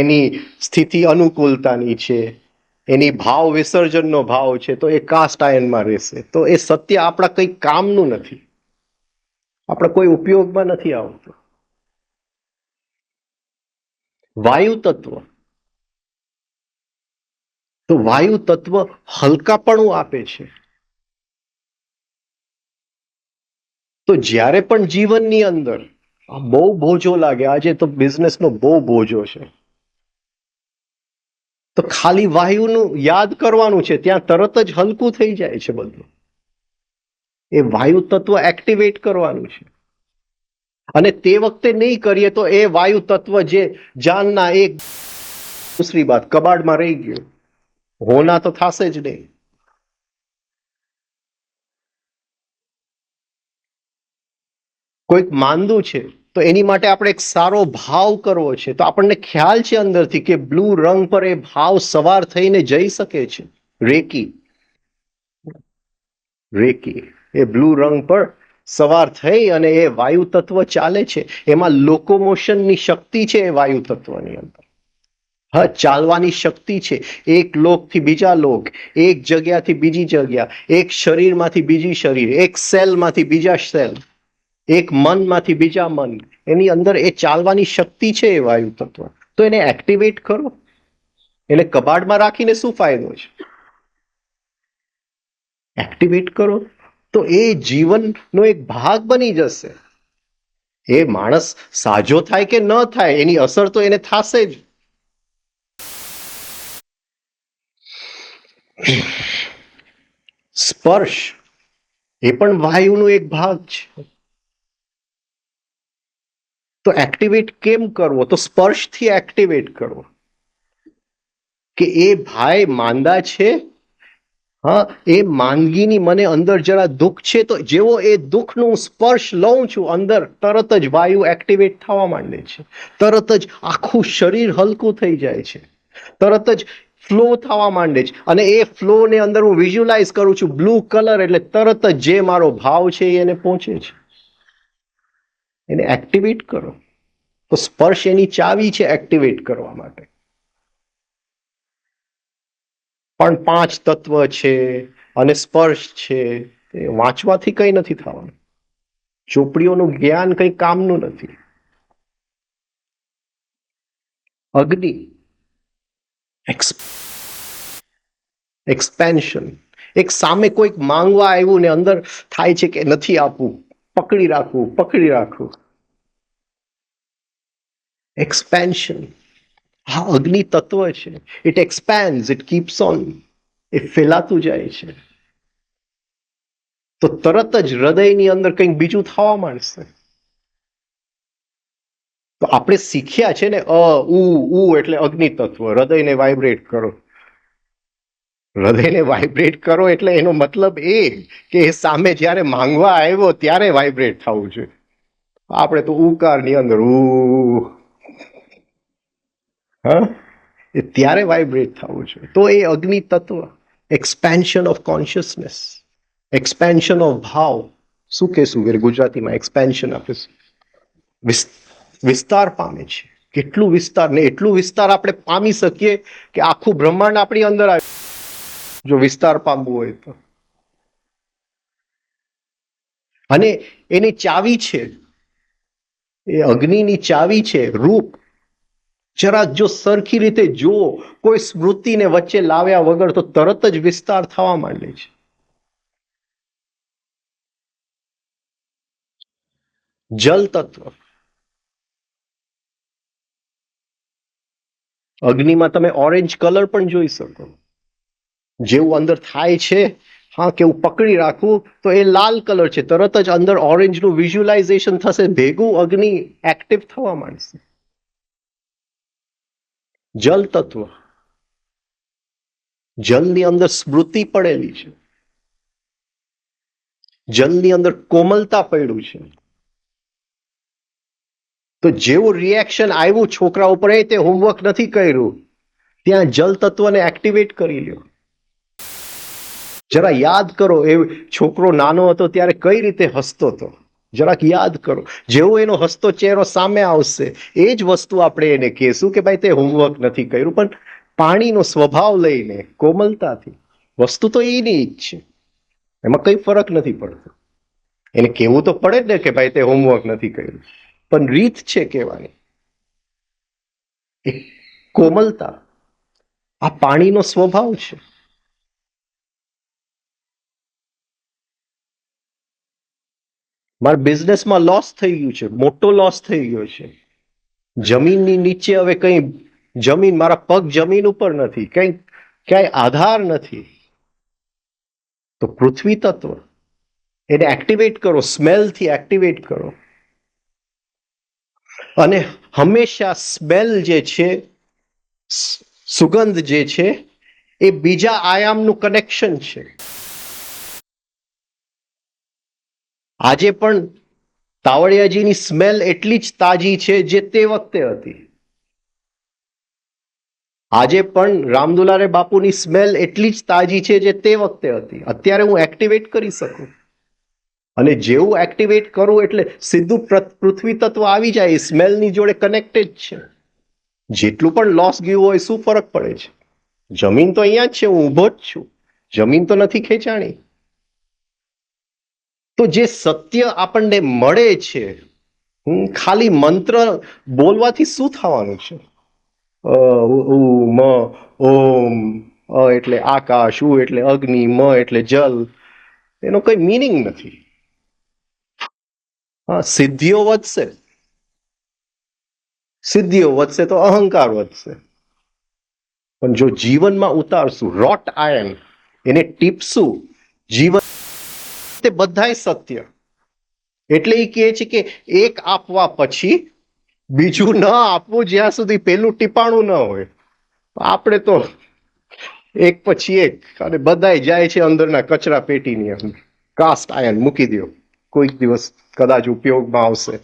એની સ્થિતિ અનુકૂળતાની છે, એની ભાવ વિસર્જનનો ભાવ છે, તો એ કાસ્ટ આયર્નમાં રહેશે. તો એ સત્ય આપણા કંઈ કામનું નથી, આપણા કોઈ ઉપયોગમાં નથી આવતું. વાયુ તત્વ, તો વાયુ તત્વ હલકાપણું આપે છે. તો જ્યારે પણ જીવનની અંદર બહુ બોજો લાગે, આજે તો બિઝનેસનો બહુ બોજો છે, તો ખાલી વાયુનું યાદ કરવાનું છે, ત્યાં તરત જ હલકું થઈ જાય છે બધું. એ વાયુ તત્વ એક્ટિવેટ કરવાનું છે. અને તે વખતે નહીં કરીએ તો એ વાયુ તત્વ જે જાનના એક દૂસરી બાત કબાડમાં રહી ગયું, હોના તો થશે જ નહીં. કોઈક માંદું છે તો એની માટે આપણે એક સારો ભાવ કરવો છે, તો આપણને ખ્યાલ છે અંદરથી કે બ્લુ રંગ પર એ ભાવ સવાર થઈને જઈ શકે છે. રેકી, રેકી એ બ્લુ રંગ પર સવાર થઈ અને એ વાયુ તત્વ ચાલે છે, એમાં લોકોમોશનની શક્તિ છે એ વાયુ તત્વની અંદર. હા, ચાલવાની શક્તિ છે, એક લોકથી બીજા લોક, એક જગ્યાથી બીજી જગ્યા, એક શરીરમાંથી બીજી શરીર, એક સેલમાંથી બીજા સેલ, એક મનમાંથી બીજા મન, એની અંદર એ ચાલવાની શક્તિ છે એ વાયુ તત્વ. તો એને એક્ટિવેટ કરો. એને કબાડમાં રાખીને શું ફાયદો છે? એક્ટિવેટ કરો તો એ જીવનનો એક ભાગ બની જશે. એ માણસ સાજો થાય કે ન થાય એની અસર તો એને થશે જ. સ્પર્શ એ પણ વાયુનો એક ભાગ છે. તો એક્ટિવેટ કેમ કરવો? તો સ્પર્શથી એક્ટિવેટ કરવો. કે એ ભાઈ માંદા છે, હા, એ માંદગીની મને અંદર જરા દુઃખ છે, તો જેવો એ દુઃખનું સ્પર્શ લઉં છું અંદર, તરત જ વાયુ એક્ટિવેટ થવા માંડે છે. તરત જ આખું શરીર હલકું થઈ જાય છે. તરત જ ફ્લો થવા માંડે છે. અને એ ફ્લોને અંદર હું વિઝ્યુલાઇઝ કરું છું બ્લુ કલર, એટલે તરત જ જે મારો ભાવ છે એને પહોંચે છે. એને એક્ટિવેટ કરો. તો સ્પર્શ એની ચાવી છે એક્ટિવેટ કરવા માટે. પણ 5 તત્વ છે અને સ્પર્શ છે, એ વાંચવાથી કંઈ નથી થવાનું. ચોપડીઓનું જ્ઞાન કંઈ કામનું નથી. અગ્નિ, એક્સપેન્શન. એક સામે કોઈક માંગવા આવ્યું ને અંદર થાય છે કે નથી આપવું, પકડી રાખવું, પકડી રાખવું. એક્સપેન્શન. હા, અગ્નિ તત્વ છે. It expand, it keeps on, એ ફેલાતું જાય છે. તો તરત જ હૃદયની અંદર કંઈક બીજું થવા માંડશે. તો આપણે શીખ્યા છે ને ઉ એટલે અગ્નિ તત્વ, હૃદયને વાઇબ્રેટ કરો. હૃદયને વાઇબ્રેટ કરો એટલે એનો મતલબ એ કે એ સામે જ્યારે માંગવા આવ્યો ત્યારે વાઇબ્રેટ થવું જોઈએ. આપણે તો ઉકારની અંદર હા, એ ત્યારે વાઇબ્રેટ થવું જોઈએ. તો એ અગ્નિ તત્વ, expansion of consciousness, expansion of ભાવ. શું કહેશું ગુજરાતીમાં એક્સપેન્શન આપીશું? વિસ્તાર પામે છે. કેટલું વિસ્તાર, ને એટલું વિસ્તાર આપણે પામી શકીએ કે આખું બ્રહ્માંડ આપણી અંદર આવે, જો વિસ્તાર પામવું હોય તો. અને એની ચાવી છે, એ અગ્નિની ચાવી છે રૂપ. જરા જો સરખી રીતે જુઓ, કોઈ સ્મૃતિને વચ્ચે લાવ્યા વગર, તો તરત જ વિસ્તાર થવા માંડે છે. જલ તત્વ. અગ્નિમાં તમે ઓરેન્જ કલર પણ જોઈ શકો. જેવું અંદર થાય છે, હા, કે હું પકડી રાખું તો એ લાલ કલર છે, તરત જ અંદર ઓરેન્જનું વિઝ્યુલાઇઝેશન થશે, ભેગું અગ્નિ એક્ટિવ થવા માંડશે. જલ તત્વ. જલની અંદર સ્મૃતિ પડેલી છે. જલની અંદર કોમલતા પડ્યું છે. તો જેવું રિએક્શન આવ્યું છોકરા ઉપર, તે હોમવર્ક નથી કર્યું, ત્યાં જલ તત્વને એક્ટિવેટ કરી લ્યો. જરા યાદ કરો, એ છોકરો નાનો હતો ત્યારે કઈ રીતે હસતો હતો, જરાક યાદ કરો. જેવો એનો હસતો ચહેરો સામે આવશે, એ જ વસ્તુ આપણે એને કહેશું કે ભાઈ તે હોમવર્ક નથી કર્યું, પણ પાણીનો સ્વભાવ લઈને કોમલતાથી. વસ્તુ તો એની જ છે, એમાં કઈ ફરક નથી પડતો. એને કહેવું તો પડે જ ને કે ભાઈ તે હોમવર્ક નથી કર્યું, પણ રીત છે કહેવાની. એ કોમલતા, આ પાણીનો સ્વભાવ છે. મારા બિઝનેસમાં લોસ થઈ ગયું છે, મોટો લોસ થઈ ગયો છે. જમીનની નીચે હવે કઈ જમીન, મારા પગ જમીન ઉપર નથી, કઈ ક્યાંય આધાર નથી. તો પૃથ્વી તત્વ, એને એક્ટિવેટ કરો, સ્મેલથી એક્ટિવેટ કરો. અને હંમેશા સ્મેલ જે છે, સુગંધ જે છે, એ બીજા આયામનું કનેક્શન છે. આજે પણ તાવડિયાજીની સ્મેલ એટલી જ તાજી છે જે તે વખતે હતી. આજે પણ રામદુલારે બાપુની સ્મેલ એટલી જ તાજી છે જે તે વખતે હતી. અત્યારે હું એક્ટિવેટ કરી શકું. અને જેવું એક્ટિવેટ કરવું એટલે સીધું પૃથ્વી તત્વ આવી જાય, સ્મેલની જોડે કનેક્ટેડ છે. જેટલું પણ લોસ ગયું હોય શું ફરક પડે છે? જમીન તો અહીંયા જ છે, હું ઊભો જ છું, જમીન તો નથી ખેંચાણી. તો જે સત્ય આપણને મળે છે, ખાલી મંત્ર બોલવાથી શું થવાનું છે? ઓમ એટલે આકાશ, ઉ એટલે અગ્નિ, મ એટલે જલ, એનો કઈ મિનિંગ નથી. હા, સિદ્ધિઓ વધશે, સિદ્ધિઓ વધશે તો અહંકાર વધશે. પણ જો જીવનમાં ઉતારશું, રોટ આયર્ન એને ટીપશું, જીવન તે બધાય સત્ય. એટલે એ કહે છે કે એક આપવા પછી બીજું ન આપવું જ્યાં સુધી પેલું ટીપાણું ન હોય. આપણે તો એક પછી એક, અને બધાય જાય છે અંદરના કચરા પેટીની અંદર. કાસ્ટ આયર્ન મૂકી દો, કોઈક દિવસ કદાચ ઉપયોગમાં આવશે.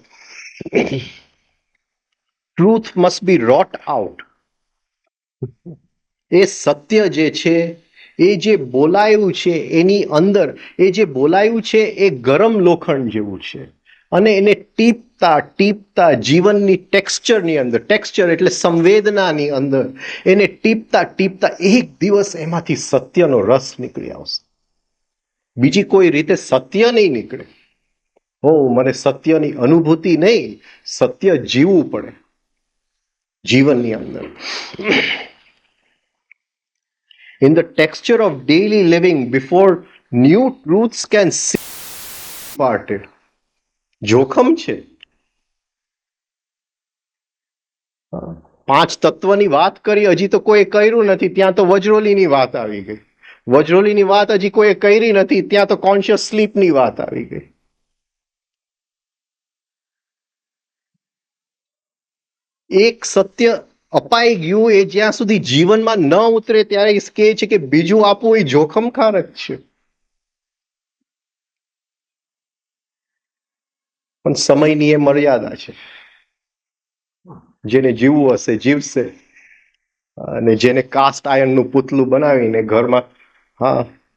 Truth must be wrought out. એ સત્ય જે છે, એ જે બોલાયું છે એની અંદર, એ જે બોલાયું છે એ ગરમ લોખંડ જેવું છે. અને એને ટીપતા ટીપતા જીવનની ટેક્સચરની અંદર, ટેક્સચર એટલે સંવેદનાની અંદર, એને ટીપતા ટીપતા એક દિવસ એમાંથી સત્યનો રસ નીકળી આવશે. બીજી કોઈ રીતે સત્ય નહીં નીકળે. મને સત્યની અનુભૂતિ નહીં, સત્ય જીવવું પડે જીવનની અંદર. In the texture of daily living, before new truths can see parted. જોખમ છે. 5 તત્વની વાત કરી, હજી તો કોઈ કર્યું નથી, ત્યાં તો વજ્રોલીની વાત આવી ગઈ. વજ્રોલીની વાત હજી કોઈ કરી નથી, ત્યાં તો કોન્શિયસ સ્લીપની વાત આવી ગઈ. એક સત્ય અપાઈ ગયું, એ જ્યાં સુધી જીવનમાં ન ઉતરે ત્યારે કહે છે કે બીજું આપવું એ જોખમકારક છે. પણ સમયની એ મર્યાદા છે. જેને જીવવું હશે જીવશે, અને જેને કાસ્ટ આયર્નનું પુતલું બનાવીને ઘરમાં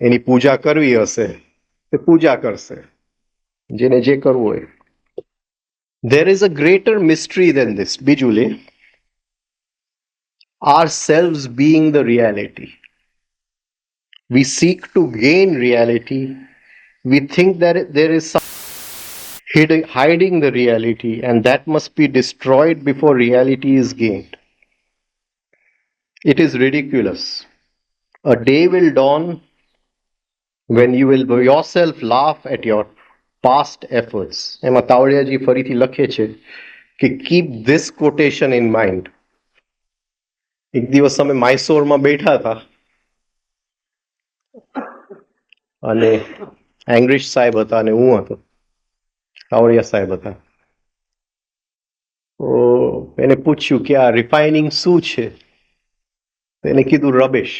એની પૂજા કરવી હશે તે પૂજા કરશે, જેને જે કરવું હોય. There is a greater mystery than this. બીજું લે, ourselves being the reality. We seek to gain reality. We think that there is some hiding the reality, and that must be destroyed before reality is gained. It is ridiculous. A day will dawn when you will yourself laugh at your past efforts. એમાં તાવડિયાજી ફરીથી લખે છે કે keep this quotation in mind. એક દિવસ અમે માઇસોરમાં બેઠા હતા, અને એંગ્રીશ સાહેબ હતા અને હું હતો, તાવડિયા સાહેબ હતા. તો એને પૂછ્યું કે આ રિફાઇનિંગ શું છે? એને કીધું રબેશ.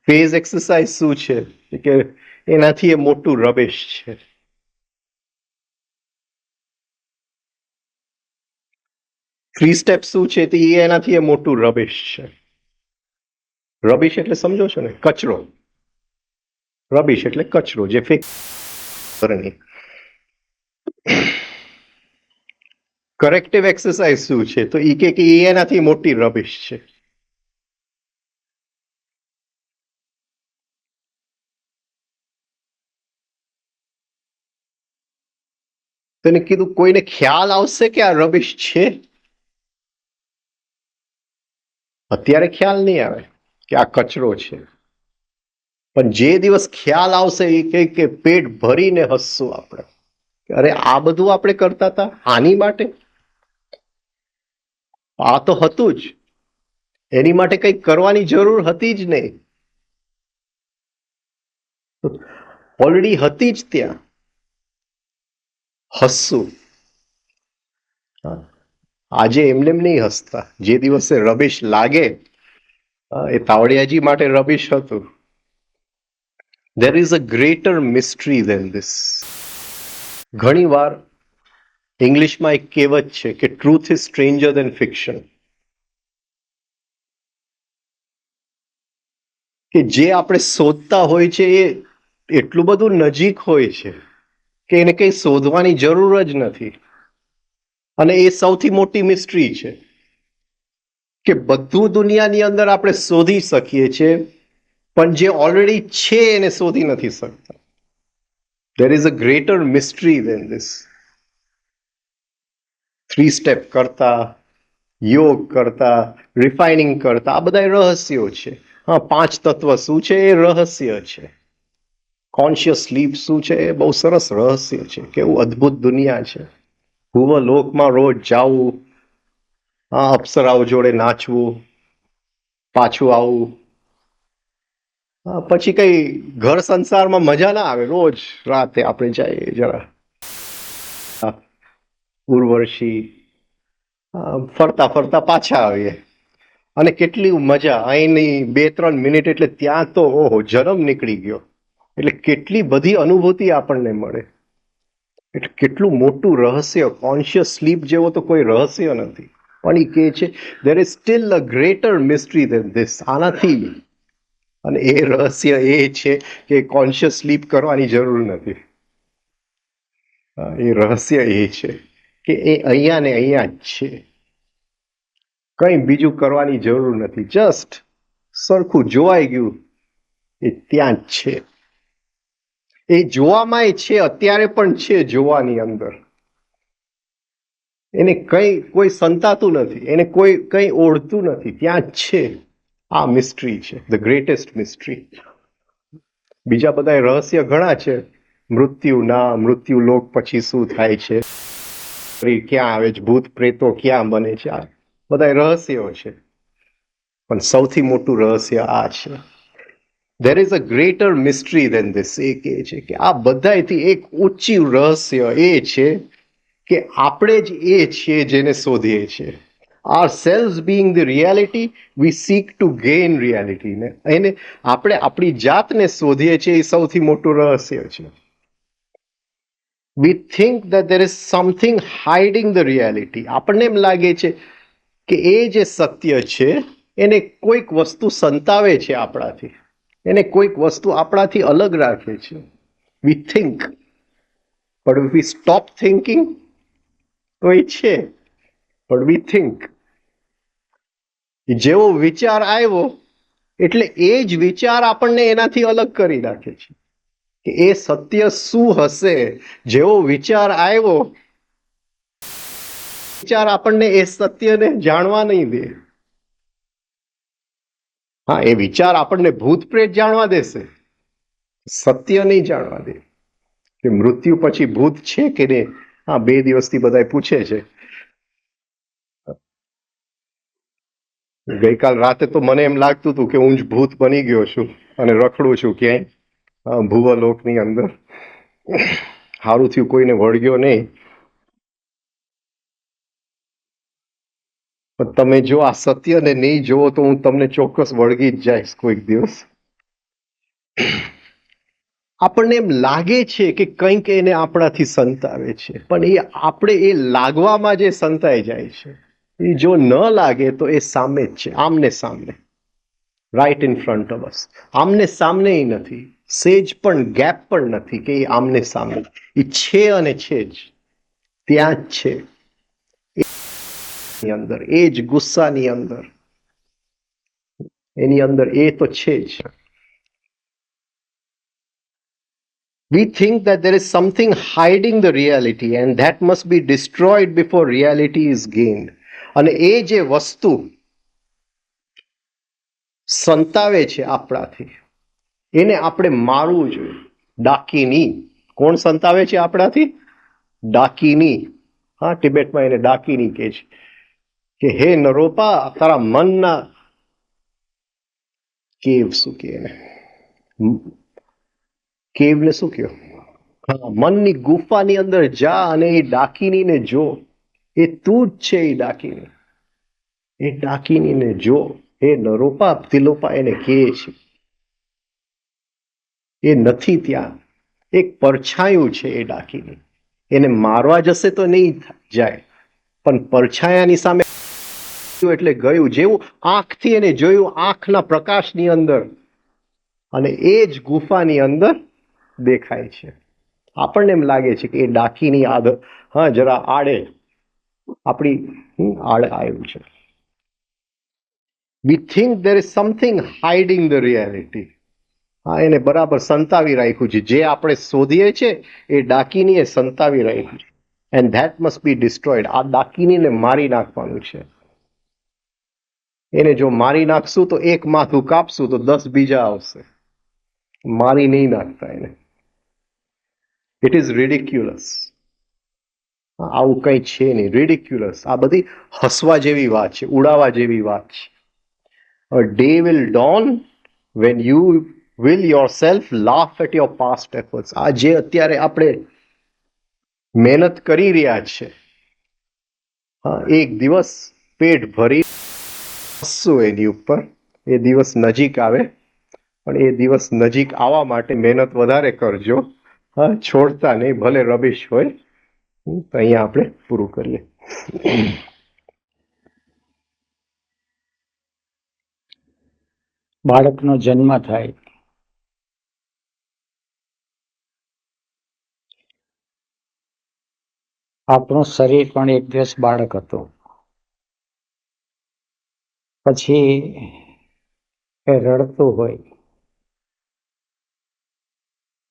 ફેઝ એક્સરસાઇઝ શું છે? કે એનાથી એ મોટું રબેશ છે. થ્રી સ્ટેપ શું છે? તો એનાથી એ મોટું રબેશ છે. રબીશ એટલે સમજો છો ને, કચરો. રબીશ એટલે કચરો જે ફેક. કરેક્ટિવ એક્સરસાઇઝ શું છે? તો એ કે એનાથી મોટી રબીશ છે. તેને કીધું કોઈને ખ્યાલ આવશે કે આ રબીશ છે? અત્યારે ખ્યાલ નહીં આવે કે આ કચરો છે, પણ જે દિવસ ખ્યાલ આવશે એ કે પેટ ભરીને હસશું આપણે. અરે આ બધું આપણે કરતા હતા આની માટે? આ તો હતું જ, એની માટે કંઈક કરવાની જરૂર હતી જ નહીં, ઓલરેડી હતી જ ત્યાં. હસશું. આજે એમને નહીં હસતા, જે દિવસે રબીશ લાગે એ તાવડિયાજી માટે રબીશ હતું. There is a greater mystery than this. ઘણી વાર ઇંગ્લિશમાં એક કહેવત છે કે truth is stranger than fiction. કે જે આપણે શોધતા હોય છે એ એટલું બધું નજીક હોય છે કે એને કંઈ શોધવાની જરૂર જ નથી. અને એ સૌથી મોટી મિસ્ટ્રી છે કે બધું દુનિયાની અંદર આપણે શોધી શકીએ છીએ, પણ જે ઓલરેડી છે એને શોધી નથી શકતા. There is a greater mystery than this. 3 step કરતા, યોગ કરતા, રિફાઇનિંગ કરતા, આ બધા રહસ્યો છે. હા, 5 તત્વ શું છે એ રહસ્ય છે. કોન્શિયસ સ્લીપ શું છે એ બહુ સરસ રહસ્ય છે. કેવું અદ્ભુત દુનિયા છે. ભુવ લોકમાં રોજ જાવું, હા, અપ્સરાઓ જોડે નાચવું, પાછું આવવું. હા, પછી કઈ ઘર સંસારમાં મજા ના આવે. રોજ રાતે આપણે જઈએ જરા ઉર્વશી, ફરતા ફરતા પાછા આવીએ. અને કેટલી મજા અહીંની 2-3 મિનિટ એટલે ત્યાં તો ઓહો જન્મ નીકળી ગયો. એટલે કેટલી બધી અનુભૂતિ આપણને મળે. એટલે કેટલું મોટું રહસ્ય. કોન્શિયસ સ્લીપ જેવો તો કોઈ રહસ્ય નથી. પણ એ કહે છે there is still a greater mystery than this. આનાથી, અને એ રહસ્ય એ છે કે કોન્શિયસ સ્લીપ કરવાની જરૂર નથી. એ રહસ્ય એ છે કે એ અહીંયા ને અહીંયા જ છે. કંઈ બીજું કરવાની જરૂર નથી. જસ્ટ સરખું જોવાઈ ગયું એ ત્યાં જ છે. એ જોવામાંય છે, અત્યારે પણ છે જોવાની અંદર. એને કોઈ સંતાતું નથી, એને કંઈ ઓળતું નથી, ત્યાં જ છે. આ મિસ્ટ્રી છે, ધ ગ્રેટેસ્ટ મિસ્ટ્રી. બીજા બધા રહસ્ય ઘણા છે. મૃત્યુના, મૃત્યુ લોક પછી શું થાય છે, ક્યાં આવે છે, ભૂત પ્રેતો ક્યાં બને છે, આ બધા રહસ્યો છે. પણ સૌથી મોટું રહસ્ય આ છે. there is a greater mystery than this. એ કહે છે કે આ બધાથી એક ઊંચી રહસ્ય એ છે કે આપણે જ એ છીએ જેને શોધીએ છીએ. ourselves being the reality, we seek to gain reality. ને એને આપણે આપણી જાતને શોધીએ છીએ એ સૌથી મોટું રહસ્ય છે. we think that there is something hiding the reality. આપણને એમ લાગે છે કે એ જે સત્ય છે એને કોઈક વસ્તુ સંતાવે છે આપણાથી, એને કોઈક વસ્તુ આપણાથી અલગ રાખે છે. we think, but if we stop thinking તો એ છે, but we think. જેવો વિચાર આવ્યો એટલે એ જ વિચાર આપણને એનાથી અલગ કરી નાખે છે કે એ સત્ય શું હશે. જેવો વિચાર આવ્યો, વિચાર આપણને એ સત્યને જાણવા નહીં દે. હા, એ વિચાર આપણને ભૂત પ્રેત જાણવા દેશે, સત્ય નહીં જાણવા દે કે મૃત્યુ પછી ભૂત છે કે નહીં. હા, 2 દિવસથી બધા પૂછે છે. ગઈકાલ રાતે તો મને એમ લાગતું હતું કે હું જ ભૂત બની ગયો છું અને રખડું છું ક્યાંય ભુવલોકની અંદર. સારું થયું કોઈને વળગ્યો નહીં. પણ તમે જો આ સત્યને નહીં જોવો તો હું તમને ચોક્કસ વળગી જ જઈશ કોઈક દિવસ. આપણને એમ લાગે છે કે કંઈક એને આપણાથી સંતાવે છે, પણ એ આપણે એ લાગવામાં જે સંતાઈ જાય છે. એ જો ન લાગે તો એ સામે જ છે, આમને સામને, right in front of us. આમને સામને નથી, સેજ પણ ગેપ પણ નથી કે એ આમને સામે. એ છે અને છે જ, ત્યાં જ છે. અંદર એ જ ગુસ્સાની અંદર, એની અંદર એ તો છે જ. We think that there is something hiding the reality and that must be destroyed before reality is gained. અને એ જે વસ્તુ સંતાવે છે આપણાથી એને આપણે મારવું જોઈએ. ડાકીની. કોણ સંતાવે છે આપણાથી? ડાકીની. હા, તિબેટમાં એને ડાકીની કહે છે કે હે નરોપા, તારા મનના કેવ, શું કે એને, કેવને શું કહ્યું? હા, મનની ગુફાની અંદર જા અને એ ડાકીનીને જો. એ તું જ છે એ ડાકીની. એ ડાકીનીને જો. એ નરોપા, તિલોપા એને કહે છે. એ નથી ત્યાં, એક પરછાયું છે એ ડાકીની. એને મારવા જશે તો નહીં જાય, પણ પરછાયાની સામે એટલે ગયું. જેવું આંખથી એને જોયું, આંખના પ્રકાશની અંદર, અને એ જ ગુફાની અંદર દેખાય છે. આપણને એમ લાગે છે કે એ ડાકીની આદત જરા આડે આપણી આડ આવ્યું છે. વી think there is something hiding the reality. એને બરાબર સંતાવી રાખ્યું છે. જે આપણે શોધીએ છીએ એ ડાકીની એ સંતાવી રાખ્યું છે. And that must be destroyed. આ ડાકીનીને મારી નાખવાનું છે. એને જો મારી નાખશું તો એક માથું કાપશું તો 10 બીજા આવશે. મારી નહીં નાખતા એને. It is ridiculous. આવું કંઈ છે નહીં. રિડિક્યુલસ. આ બધી હસવા જેવી વાત છે, ઉડાવવા જેવી વાત છે. A day will dawn when you will yourself laugh at your past efforts. આ જે અત્યારે આપણે મહેનત કરી રહ્યા છે, એક દિવસ પેટ ભરી હસશું એની ઉપર. એ દિવસ નજીક આવે, પણ એ દિવસ નજીક આવવા માટે મહેનત વધારે કરજો. છોડતા નહીં, ભલે રબીશ હોય. તો અહીંયા આપણે પૂરું કરીએ. બાળકનો જન્મ થાય, આપણું શરીર પણ એક દિવસ બાળક હતું. પછી એ રડતું હોય,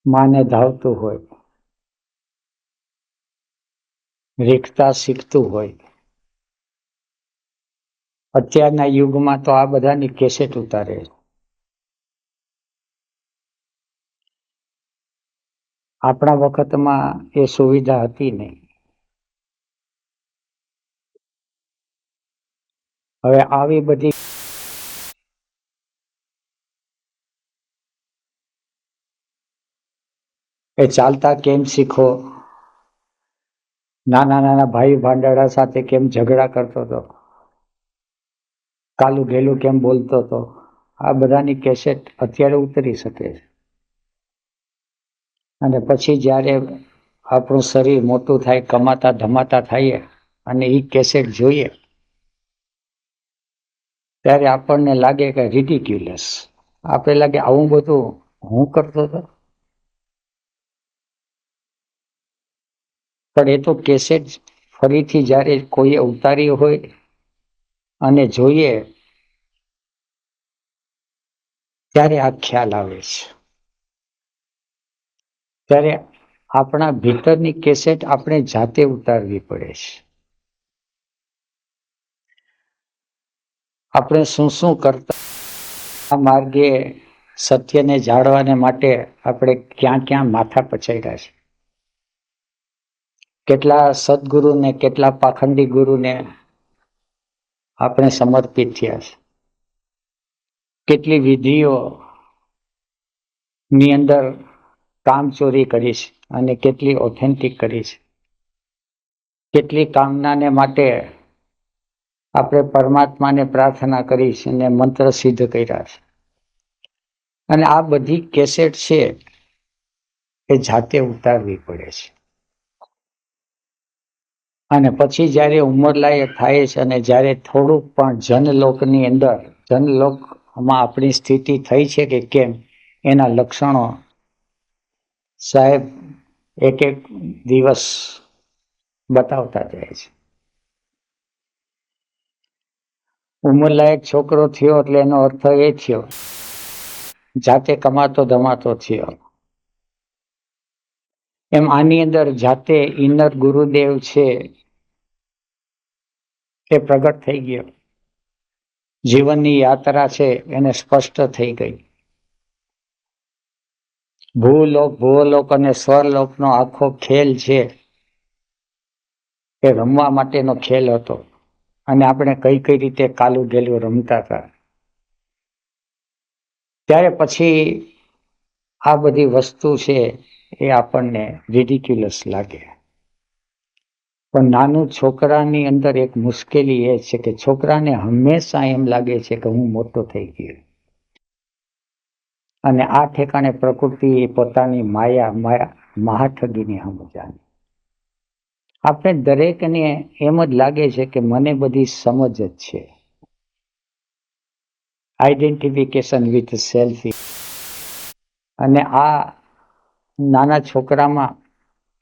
માને ધાવતું હોય, રીખતા શીખતું હોય. અત્યારના યુગમાં તો આ બધાની કેસેટ ઉતારે. આપણા વખતમાં એ સુવિધા હતી નહીં. હવે આવી બધી એ ચાલતા કેમ શીખો, નાના નાના ભાઈ ભાંડાડા સાથે કેમ ઝઘડા કરતો હતો, કાલું ઘેલું કેમ બોલતો હતો, આ બધાની કેસેટ અત્યારે ઉતરી શકે છે. અને પછી જ્યારે આપણું શરીર મોટું થાય, કમાતા ધમાતા થઈએ અને એ કેસેટ જોઈએ, ત્યારે આપણને લાગે કે રિડિક્યુલસ. આપણે લાગે આવું બધું હું કરતો હતો. પણ એ તો કેસેટ ફરીથી જ્યારે કોઈએ ઉતારી હોય અને જોઈએ ત્યારે આ ખ્યાલ આવે છે. ત્યારે આપણા ભીતરની કેસેટ આપણે જાતે ઉતારવી પડે છે. આપણે શું શું કરતા, આ માર્ગે સત્યને જાળવાને માટે આપણે ક્યાં ક્યાં માથા પચાવ્યા છે. કેટલા સદગુરુને, કેટલા પાખંડી ગુરુને આપણે સમર્પિત થયા છે. કેટલી વિધિઓ ની અંદર કામચોરી કરી છે અને કેટલી ઓથેન્ટિક કરી છે. કેટલી કામનાને માટે આપણે પરમાત્માને પ્રાર્થના કરી છે અને મંત્ર સિદ્ધ કર્યા છે. અને આ બધી કેસેટ છે એ જાતે ઉતારવી પડે છે. અને પછી જ્યારે ઉંમરલાયક થાય છે અને જ્યારે થોડુંક પણ જનલોકની અંદર, જનલોકમાં આપણી સ્થિતિ થઈ છે કે કેમ, એના લક્ષણો સાહેબ એક એક દિવસ બતાવતા જાય છે. ઉંમરલાયક છોકરો થયો એટલે એનો અર્થ એ થયો જાતે કમાતો ધમાતો થયો. એમ આની અંદર જાતે ઇનર ગુરુદેવ છે એ પ્રગટ થઈ ગયો. જીવનની યાત્રા છે એને સ્પષ્ટ થઈ ગઈ. ભૂલોક અને સ્વરલોકનો આખો ખેલ છે એ રમવા માટેનો ખેલ હતો. અને આપણે કઈ કઈ રીતે કાલું ગેલું રમતા હતા. ત્યારે પછી આ બધી વસ્તુ છે એ આપણને રિડિક્યુલસ લાગે. પણ નાનું છોકરાની અંદર એક મુશ્કેલી એ છે કે છોકરાને હંમેશા એમ લાગે છે કે હું મોટો થઈ ગયો. અને આ ઠેકાણે પ્રકૃતિ પોતાની માયા મહાઠગીની સમજાની. આપણે દરેકને એમ જ લાગે છે કે મને બધી સમજ જ છે. Identification with self. અને આ નાના છોકરામાં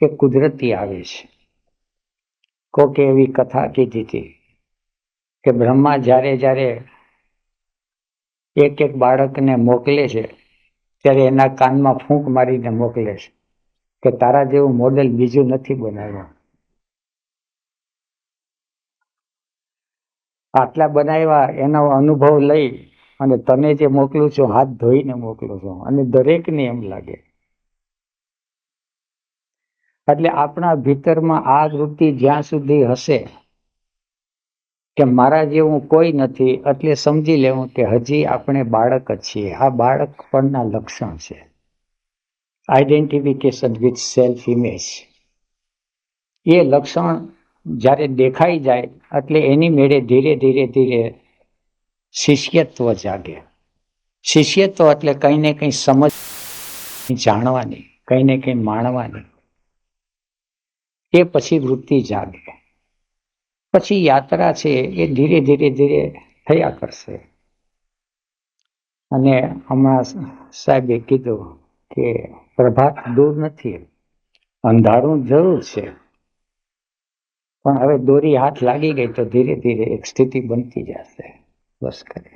એ કુદરતી આવે છે. કોકે એવી કથા કીધી હતી કે બ્રહ્મા જ્યારે જ્યારે એક બાળકને મોકલે છે ત્યારે એના કાનમાં ફૂંક મારીને મોકલે છે કે તારા જેવું મોડેલ બીજું નથી બનાવ્યું. આટલા બનાવ્યા એનો અનુભવ લઈ અને તને જે મોકલું છું હાથ ધોઈને મોકલું છું. અને દરેકને એમ લાગે. એટલે આપણા ભીતરમાં આ વૃત્તિ જ્યાં સુધી હશે કે મારા જેવું કોઈ નથી, એટલે સમજી લેવું કે હજી આપણે બાળક જ છીએ. આ બાળક પણના લક્ષણ છે. Identification with self image. એ લક્ષણ જ્યારે દેખાઈ જાય એટલે એની મેળે ધીરે ધીરે ધીરે શિષ્યત્વ જાગે. શિષ્યત્વ એટલે કંઈ ને કંઈ સમજ જાણવાની, કંઈ ને કંઈ માણવાની. એ પછી વૃત્તિ જાગે. પછી યાત્રા છે એ ધીરે ધીરે ધીરે થયા કરશે. અને હમણાં સાહેબે કીધું કે પ્રભાત દૂર નથી, અંધારું જરૂર છે, પણ હવે દોરી હાથ લાગી ગઈ તો ધીરે ધીરે એક સ્થિતિ બનતી જશે. બસ કરે.